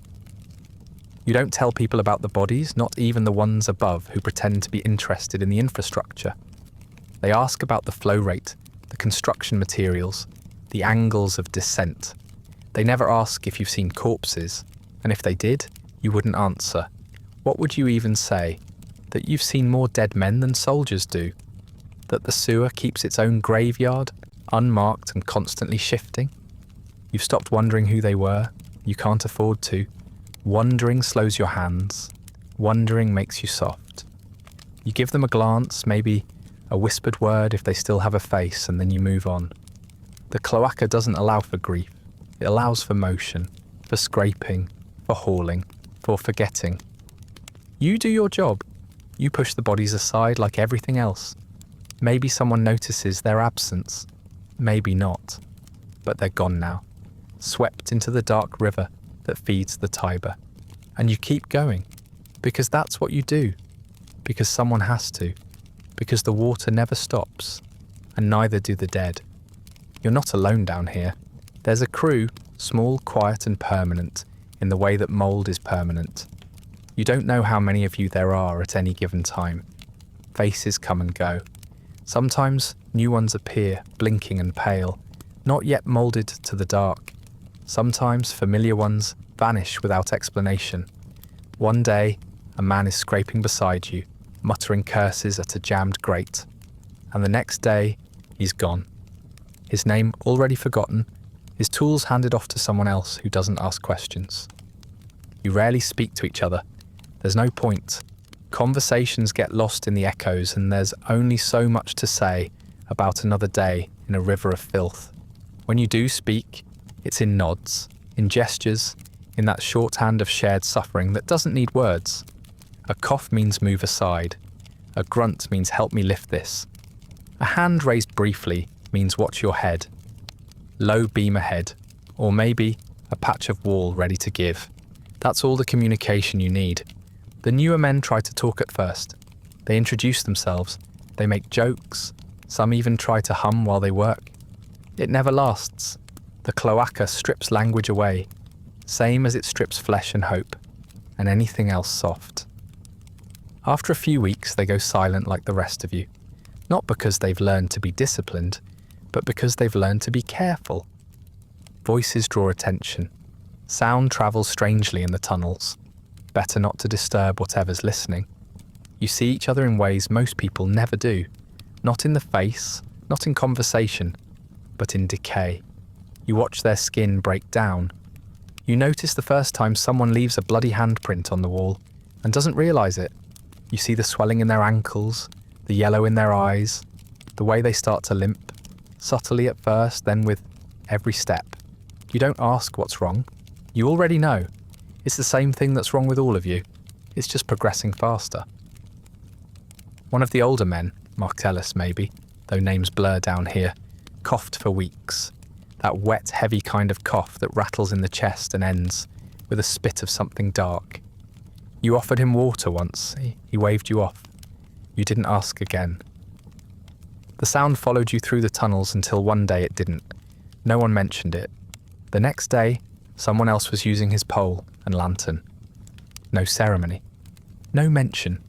You don't tell people about the bodies, not even the ones above who pretend to be interested in the infrastructure. They ask about the flow rate, the construction materials, the angles of descent. They never ask if you've seen corpses, and if they did, you wouldn't answer. What would you even say? That you've seen more dead men than soldiers do? That the sewer keeps its own graveyard, unmarked and constantly shifting? You've stopped wondering who they were. You can't afford to. Wondering slows your hands. Wondering makes you soft. You give them a glance, maybe a whispered word if they still have a face, and then you move on. The cloaca doesn't allow for grief. It allows for motion, for scraping, for hauling, for forgetting. You do your job. You push the bodies aside like everything else. Maybe someone notices their absence. Maybe not. But they're gone now, swept into the dark river that feeds the Tiber. And you keep going, because that's what you do. Because someone has to. Because the water never stops, and neither do the dead. You're not alone down here. There's a crew, small, quiet and permanent, in the way that mould is permanent. You don't know how many of you there are at any given time. Faces come and go. Sometimes new ones appear, blinking and pale, not yet moulded to the dark. Sometimes familiar ones vanish without explanation. One day, a man is scraping beside you, muttering curses at a jammed grate. And the next day, he's gone. His name already forgotten, his tools handed off to someone else who doesn't ask questions. You rarely speak to each other. There's no point. Conversations get lost in the echoes, and there's only so much to say about another day in a river of filth. When you do speak, it's in nods, in gestures, in that shorthand of shared suffering that doesn't need words. A cough means move aside. A grunt means help me lift this. A hand raised briefly means watch your head. Low beam ahead, or maybe a patch of wall ready to give. That's all the communication you need. The newer men try to talk at first. They introduce themselves. They make jokes. Some even try to hum while they work. It never lasts. The cloaca strips language away, same as it strips flesh and hope, and anything else soft. After a few weeks, they go silent like the rest of you. Not because they've learned to be disciplined, but because they've learned to be careful. Voices draw attention. Sound travels strangely in the tunnels. Better not to disturb whatever's listening. You see each other in ways most people never do. Not in the face, not in conversation, but in decay. You watch their skin break down. You notice the first time someone leaves a bloody handprint on the wall and doesn't realise it. You see the swelling in their ankles, the yellow in their eyes, the way they start to limp, subtly at first, then with every step. You don't ask what's wrong. You already know. It's the same thing that's wrong with all of you. It's just progressing faster. One of the older men, Marcellus maybe, though names blur down here, coughed for weeks. That wet, heavy kind of cough that rattles in the chest and ends with a spit of something dark. You offered him water once. He waved you off. You didn't ask again. The sound followed you through the tunnels until one day it didn't. No one mentioned it. The next day, someone else was using his pole and lantern. No ceremony. No mention.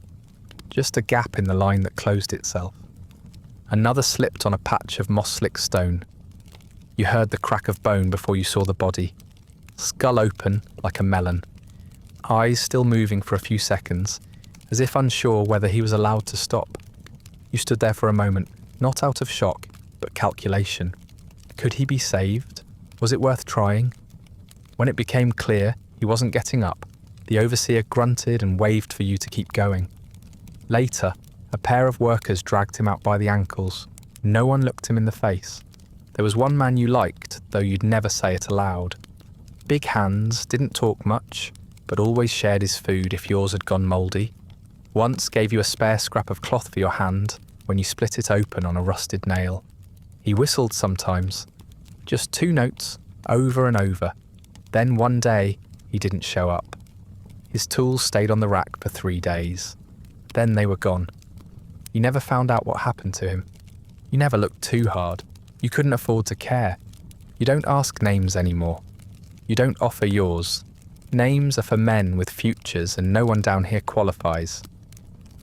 Just a gap in the line that closed itself. Another slipped on a patch of moss-slick stone. You heard the crack of bone before you saw the body. Skull open like a melon. Eyes still moving for a few seconds, as if unsure whether he was allowed to stop. You stood there for a moment, not out of shock, but calculation. Could he be saved? Was it worth trying? When it became clear he wasn't getting up, the overseer grunted and waved for you to keep going. Later, a pair of workers dragged him out by the ankles. No one looked him in the face. There was one man you liked, though you'd never say it aloud. Big hands, didn't talk much, but always shared his food if yours had gone mouldy. Once gave you a spare scrap of cloth for your hand when you split it open on a rusted nail. He whistled sometimes. Just 2 notes, over and over. Then one day, he didn't show up. His tools stayed on the rack for 3 days. Then they were gone. You never found out what happened to him. You never looked too hard. You couldn't afford to care. You don't ask names anymore. You don't offer yours. Names are for men with futures and no one down here qualifies.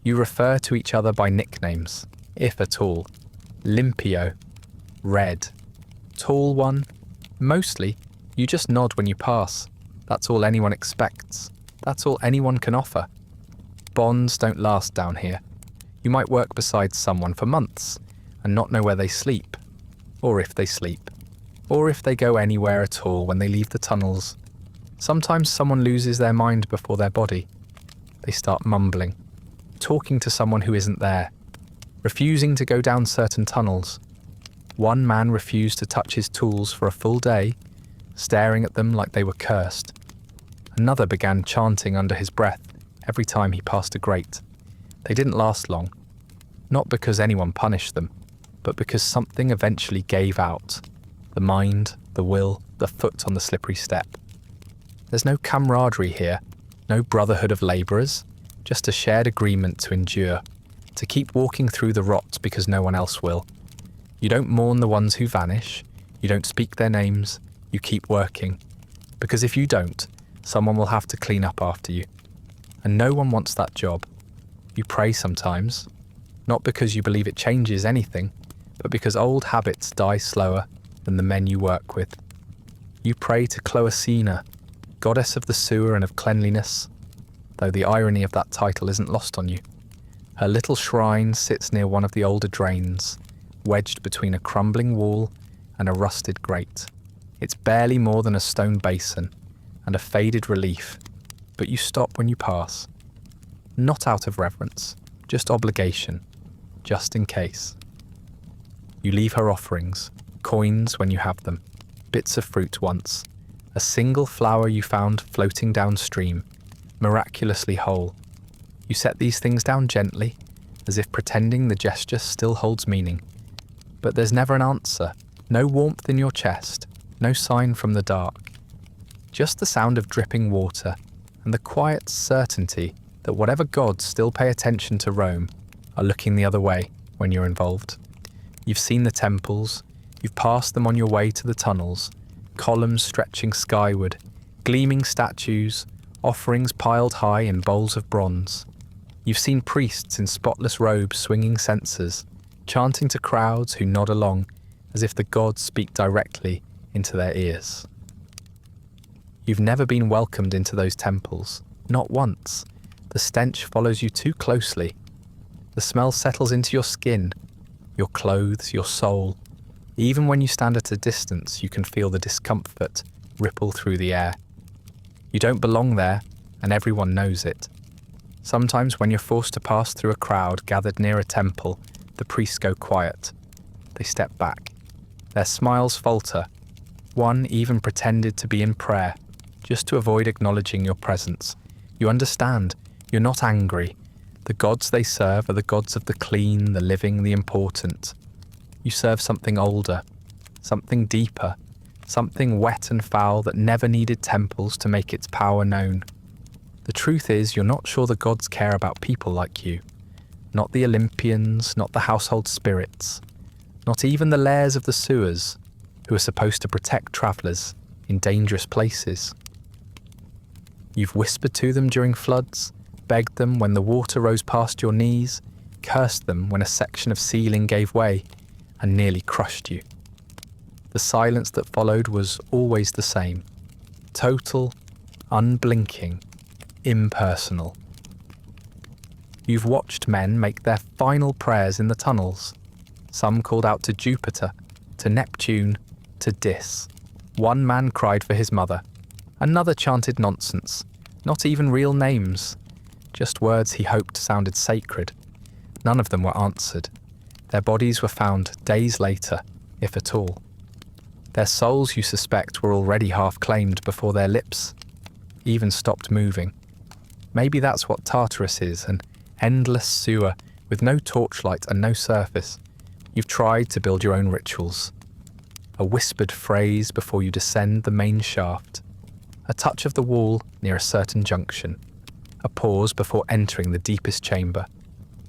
You refer to each other by nicknames, if at all. Limpio. Red. Tall one. Mostly, you just nod when you pass. That's all anyone expects. That's all anyone can offer. Bonds don't last down here. You might work beside someone for months and not know where they sleep, or if they sleep, or if they go anywhere at all when they leave the tunnels. Sometimes someone loses their mind before their body. They start mumbling, talking to someone who isn't there, refusing to go down certain tunnels. One man refused to touch his tools for a full day, staring at them like they were cursed. Another began chanting under his breath every time he passed a grate. They didn't last long, not because anyone punished them, but because something eventually gave out. The mind, the will, the foot on the slippery step. There's no camaraderie here, no brotherhood of labourers, just a shared agreement to endure, to keep walking through the rot because no one else will. You don't mourn the ones who vanish, you don't speak their names, you keep working. Because if you don't, someone will have to clean up after you. And no one wants that job. You pray sometimes, not because you believe it changes anything, but because old habits die slower than the men you work with. You pray to Cloacina, goddess of the sewer and of cleanliness, though the irony of that title isn't lost on you. Her little shrine sits near one of the older drains, wedged between a crumbling wall and a rusted grate. It's barely more than a stone basin and a faded relief, but you stop when you pass. Not out of reverence, just obligation, just in case. You leave her offerings, coins when you have them, bits of fruit once, a single flower you found floating downstream, miraculously whole. You set these things down gently, as if pretending the gesture still holds meaning, But there's never an answer, no warmth in your chest, no sign from the dark. Just the sound of dripping water and the quiet certainty that whatever gods still pay attention to Rome are looking the other way when you're involved. You've seen the temples, you've passed them on your way to the tunnels, columns stretching skyward, gleaming statues, offerings piled high in bowls of bronze. You've seen priests in spotless robes swinging censers, chanting to crowds who nod along as if the gods speak directly into their ears. You've never been welcomed into those temples, not once. The stench follows you too closely. The smell settles into your skin, your clothes, your soul. Even when you stand at a distance, you can feel the discomfort ripple through the air. You don't belong there, and everyone knows it. Sometimes when you're forced to pass through a crowd gathered near a temple, the priests go quiet. They step back. Their smiles falter. One even pretended to be in prayer, just to avoid acknowledging your presence. You understand. You're not angry. The gods they serve are the gods of the clean, the living, the important. You serve something older, something deeper, something wet and foul that never needed temples to make its power known. The truth is, you're not sure the gods care about people like you. Not the Olympians, not the household spirits, not even the layers of the sewers, who are supposed to protect travellers in dangerous places. You've whispered to them during floods, begged them when the water rose past your knees, cursed them when a section of ceiling gave way and nearly crushed you. The silence that followed was always the same. Total, unblinking, impersonal. You've watched men make their final prayers in the tunnels. Some called out to Jupiter, to Neptune, to Dis. One man cried for his mother. Another chanted nonsense, not even real names, just words he hoped sounded sacred. None of them were answered. Their bodies were found days later, if at all. Their souls, you suspect, were already half-claimed before their lips even stopped moving. Maybe that's what Tartarus is, an endless sewer with no torchlight and no surface. You've tried to build your own rituals. A whispered phrase before you descend the main shaft. A touch of the wall near a certain junction. A pause before entering the deepest chamber.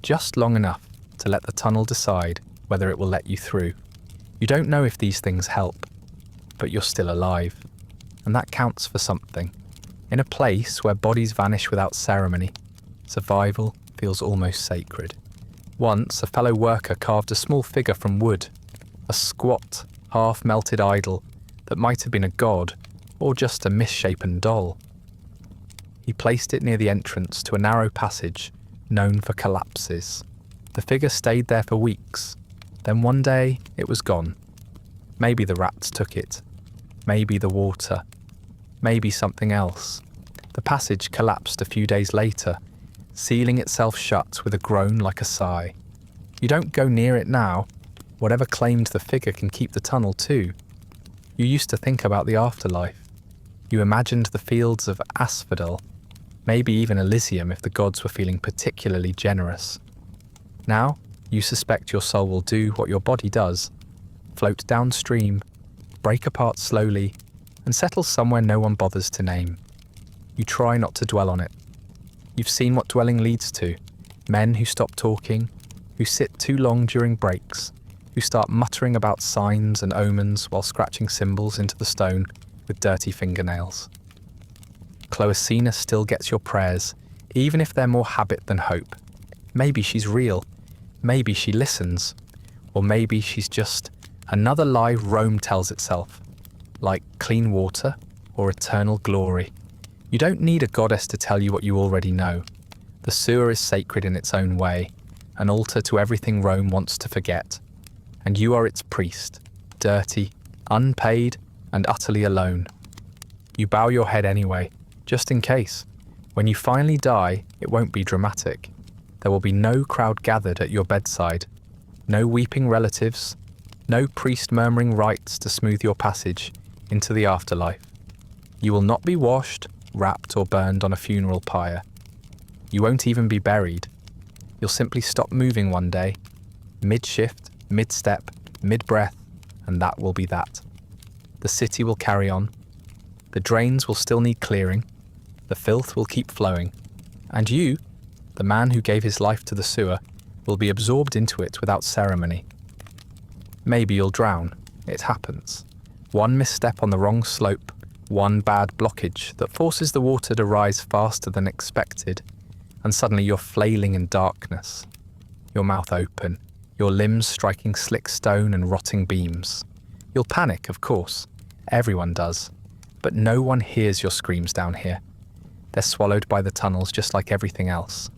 Just long enough to let the tunnel decide whether it will let you through. You don't know if these things help, but you're still alive. And that counts for something. In a place where bodies vanish without ceremony, survival feels almost sacred. Once, a fellow worker carved a small figure from wood, a squat, half-melted idol that might have been a god or just a misshapen doll. He placed it near the entrance to a narrow passage known for collapses. The figure stayed there for weeks. Then one day, it was gone. Maybe the rats took it. Maybe the water. Maybe something else. The passage collapsed a few days later, sealing itself shut with a groan like a sigh. You don't go near it now. Whatever claimed the figure can keep the tunnel too. You used to think about the afterlife. You imagined the fields of asphodel, maybe even Elysium if the gods were feeling particularly generous. Now, you suspect your soul will do what your body does, float downstream, break apart slowly, and settle somewhere no one bothers to name. You try not to dwell on it. You've seen what dwelling leads to. Men who stop talking, who sit too long during breaks, who start muttering about signs and omens while scratching symbols into the stone with dirty fingernails. Cloacina still gets your prayers, even if they're more habit than hope. Maybe she's real. Maybe she listens. Or maybe she's just another lie Rome tells itself, like clean water or eternal glory. You don't need a goddess to tell you what you already know. The sewer is sacred in its own way, an altar to everything Rome wants to forget. And you are its priest, dirty, unpaid, and utterly alone. You bow your head anyway, just in case. When you finally die, it won't be dramatic. There will be no crowd gathered at your bedside, no weeping relatives, no priest murmuring rites to smooth your passage into the afterlife. You will not be washed, wrapped, or burned on a funeral pyre. You won't even be buried. You'll simply stop moving one day, mid-shift, mid-step, mid-breath, and that will be that. The city will carry on. The drains will still need clearing. The filth will keep flowing. And you, the man who gave his life to the sewer, will be absorbed into it without ceremony. Maybe you'll drown. It happens. One misstep on the wrong slope, one bad blockage that forces the water to rise faster than expected, and suddenly you're flailing in darkness, your mouth open, your limbs striking slick stone and rotting beams. You'll panic, of course. Everyone does. But no one hears your screams down here. They're swallowed by the tunnels just like everything else.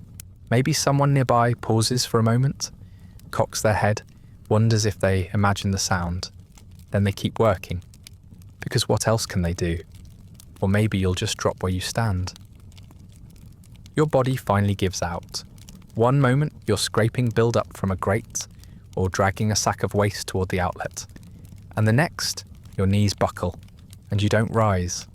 Maybe someone nearby pauses for a moment, cocks their head, wonders if they imagine the sound. Then they keep working. Because what else can they do? Or maybe you'll just drop where you stand. Your body finally gives out. One moment you're scraping build-up from a grate or dragging a sack of waste toward the outlet. And the next, your knees buckle and you don't rise.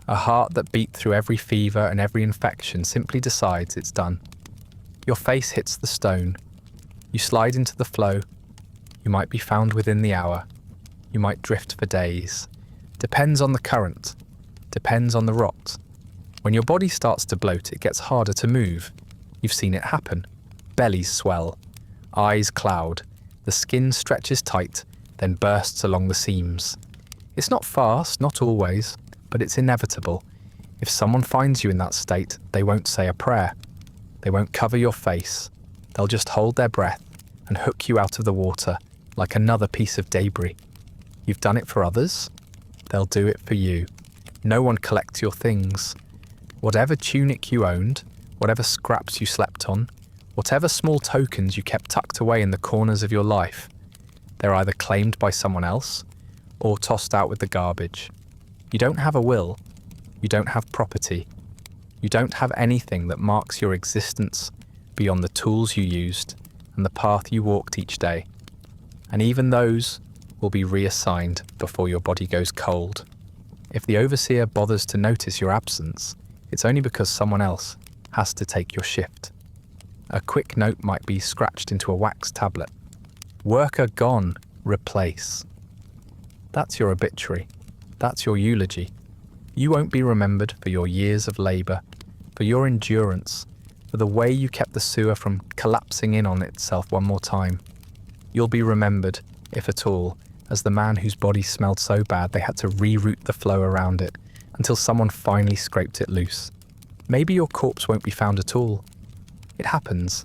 A heart that beat through every fever and every infection simply decides it's done. Your face hits the stone. You slide into the flow. You might be found within the hour. You might drift for days. Depends on the current. Depends on the rot. When your body starts to bloat, it gets harder to move. You've seen it happen. Bellies swell. Eyes cloud. The skin stretches tight, then bursts along the seams. It's not fast, not always, but it's inevitable. If someone finds you in that state, they won't say a prayer. They won't cover your face. They'll just hold their breath and hook you out of the water like another piece of debris. You've done it for others. They'll do it for you. No one collects your things. Whatever tunic you owned, whatever scraps you slept on, whatever small tokens you kept tucked away in the corners of your life, they're either claimed by someone else or tossed out with the garbage. You don't have a will. You don't have property. You don't have anything that marks your existence beyond the tools you used and the path you walked each day. And even those will be reassigned before your body goes cold. If the overseer bothers to notice your absence, it's only because someone else has to take your shift. A quick note might be scratched into a wax tablet. Worker gone, replace. That's your obituary. That's your eulogy. You won't be remembered for your years of labour, for your endurance, for the way you kept the sewer from collapsing in on itself one more time. You'll be remembered, if at all, as the man whose body smelled so bad they had to reroute the flow around it until someone finally scraped it loose. Maybe your corpse won't be found at all. It happens.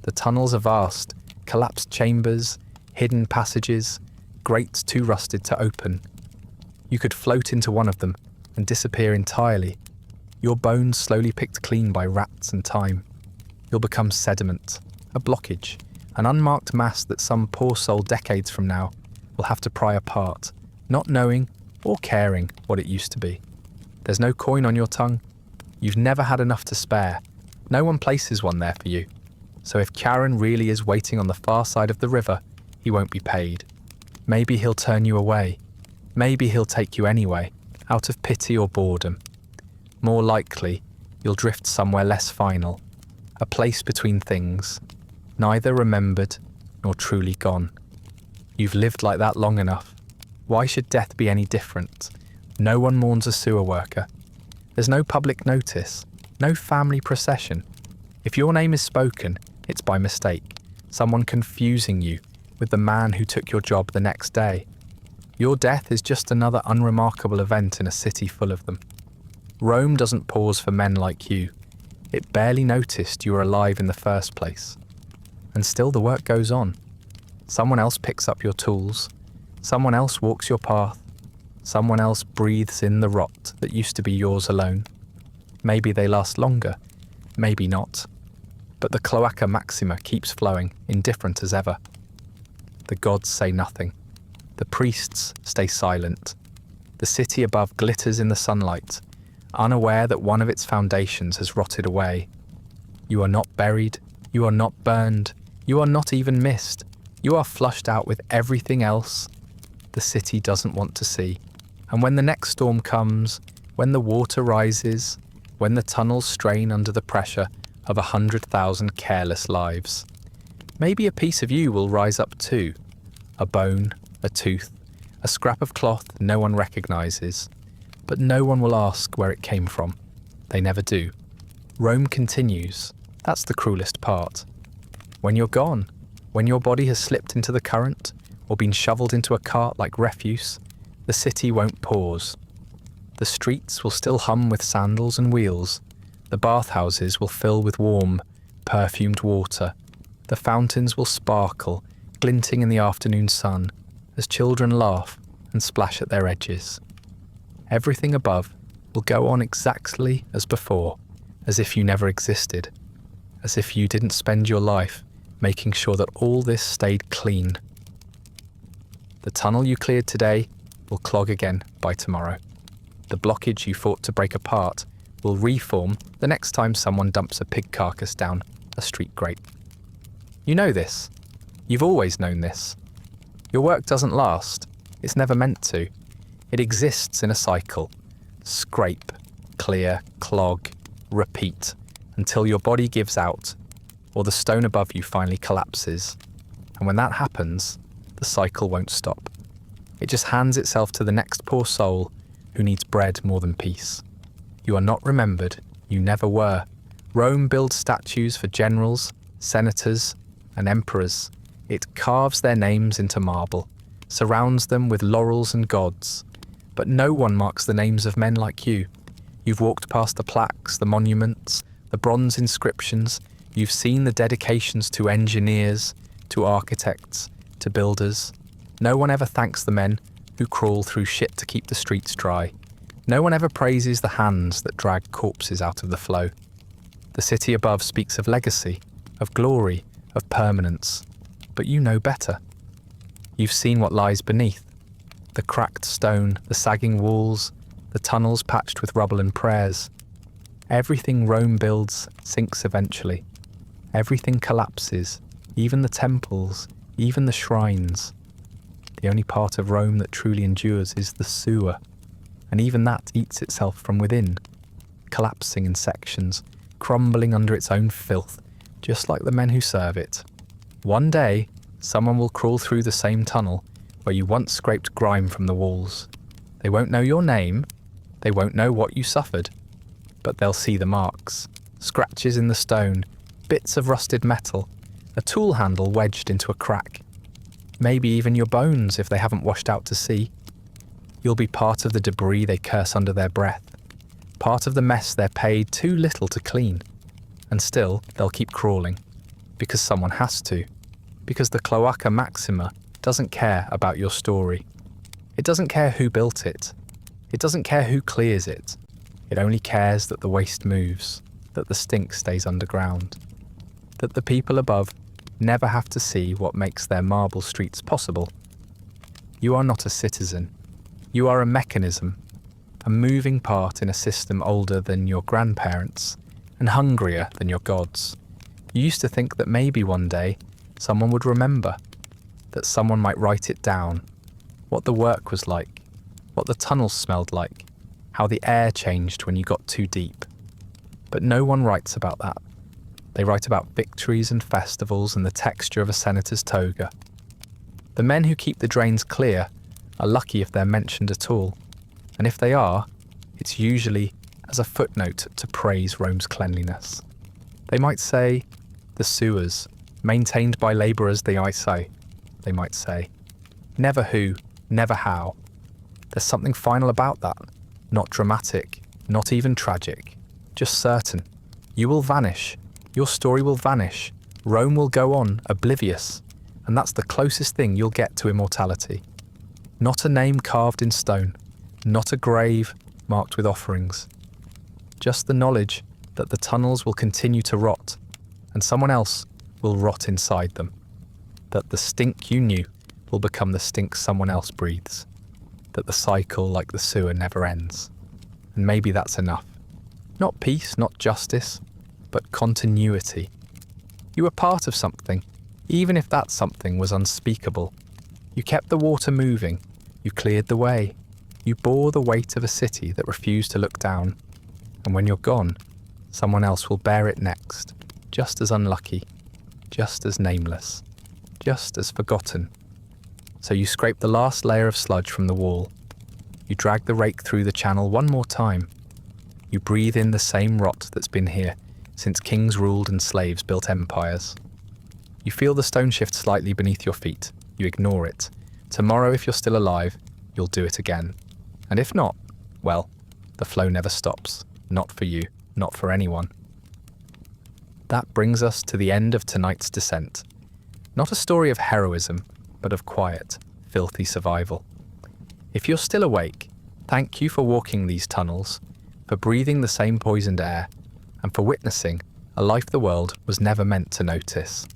The tunnels are vast, collapsed chambers, hidden passages, grates too rusted to open. You could float into one of them and disappear entirely. Your bones slowly picked clean by rats and time. You'll become sediment, a blockage, an unmarked mass that some poor soul decades from now will have to pry apart, not knowing or caring what it used to be. There's no coin on your tongue. You've never had enough to spare. No one places one there for you. So if Karen really is waiting on the far side of the river, he won't be paid. Maybe he'll turn you away. Maybe he'll take you anyway, out of pity or boredom. More likely, you'll drift somewhere less final, a place between things, neither remembered nor truly gone. You've lived like that long enough. Why should death be any different? No one mourns a sewer worker. There's no public notice, no family procession. If your name is spoken, it's by mistake, someone confusing you with the man who took your job the next day. Your death is just another unremarkable event in a city full of them. Rome doesn't pause for men like you. It barely noticed you were alive in the first place. And still the work goes on. Someone else picks up your tools. Someone else walks your path. Someone else breathes in the rot that used to be yours alone. Maybe they last longer, maybe not. But the Cloaca Maxima keeps flowing, indifferent as ever. The gods say nothing. The priests stay silent. The city above glitters in the sunlight, unaware that one of its foundations has rotted away. You are not buried. You are not burned. You are not even missed. You are flushed out with everything else the city doesn't want to see. And when the next storm comes, when the water rises, when the tunnels strain under the pressure of 100,000 careless lives, maybe a piece of you will rise up too, a bone, a tooth, a scrap of cloth no one recognises, but no one will ask where it came from. They never do. Rome continues. That's the cruelest part. When you're gone, when your body has slipped into the current or been shoveled into a cart like refuse, the city won't pause. The streets will still hum with sandals and wheels. The bathhouses will fill with warm, perfumed water. The fountains will sparkle, glinting in the afternoon sun, as children laugh and splash at their edges. Everything above will go on exactly as before, as if you never existed, as if you didn't spend your life making sure that all this stayed clean. The tunnel you cleared today will clog again by tomorrow. The blockage you fought to break apart will reform the next time someone dumps a pig carcass down a street grate. You know this. You've always known this. Your work doesn't last. It's never meant to. It exists in a cycle. Scrape, clear, clog, repeat, until your body gives out, or the stone above you finally collapses. And when that happens, the cycle won't stop. It just hands itself to the next poor soul who needs bread more than peace. You are not remembered. You never were. Rome builds statues for generals, senators, and emperors. It carves their names into marble, surrounds them with laurels and gods. But no one marks the names of men like you. You've walked past the plaques, the monuments, the bronze inscriptions. You've seen the dedications to engineers, to architects, to builders. No one ever thanks the men who crawl through shit to keep the streets dry. No one ever praises the hands that drag corpses out of the flow. The city above speaks of legacy, of glory, of permanence. But you know better. You've seen what lies beneath. The cracked stone, the sagging walls, the tunnels patched with rubble and prayers. Everything Rome builds sinks eventually. Everything collapses, even the temples, even the shrines. The only part of Rome that truly endures is the sewer, and even that eats itself from within, collapsing in sections, crumbling under its own filth, just like the men who serve it. One day, someone will crawl through the same tunnel where you once scraped grime from the walls. They won't know your name, they won't know what you suffered, but they'll see the marks, scratches in the stone, bits of rusted metal, a tool handle wedged into a crack. Maybe even your bones if they haven't washed out to sea. You'll be part of the debris they curse under their breath, part of the mess they're paid too little to clean. And still, they'll keep crawling, because someone has to, because the Cloaca Maxima doesn't care about your story. It doesn't care who built it. It doesn't care who clears it. It only cares that the waste moves, that the stink stays underground, that the people above never have to see what makes their marble streets possible. You are not a citizen. You are a mechanism, a moving part in a system older than your grandparents and hungrier than your gods. You used to think that maybe one day someone would remember, that someone might write it down, what the work was like, what the tunnels smelled like, how the air changed when you got too deep. But no one writes about that. They write about victories and festivals and the texture of a senator's toga. The men who keep the drains clear are lucky if they're mentioned at all, and if they are, it's usually as a footnote to praise Rome's cleanliness. They might say, the sewers, maintained by labourers, they might say. Never who, never how. There's something final about that, not dramatic, not even tragic, just certain. You will vanish. Your story will vanish. Rome will go on, oblivious, and that's the closest thing you'll get to immortality. Not a name carved in stone, not a grave marked with offerings. Just the knowledge that the tunnels will continue to rot, and someone else will rot inside them. That the stink you knew will become the stink someone else breathes. That the cycle, like the sewer, never ends. And maybe that's enough. Not peace, not justice, but continuity. You were part of something, even if that something was unspeakable. You kept the water moving, you cleared the way, you bore the weight of a city that refused to look down, and when you're gone, someone else will bear it next, just as unlucky, just as nameless, just as forgotten. So you scrape the last layer of sludge from the wall. You drag the rake through the channel one more time. You breathe in the same rot that's been here since kings ruled and slaves built empires. You feel the stone shift slightly beneath your feet. You ignore it. Tomorrow, if you're still alive, you'll do it again. And if not, well, the flow never stops. Not for you, not for anyone. That brings us to the end of tonight's descent. Not a story of heroism, but of quiet, filthy survival. If you're still awake, thank you for walking these tunnels, for breathing the same poisoned air, and for witnessing a life the world was never meant to notice.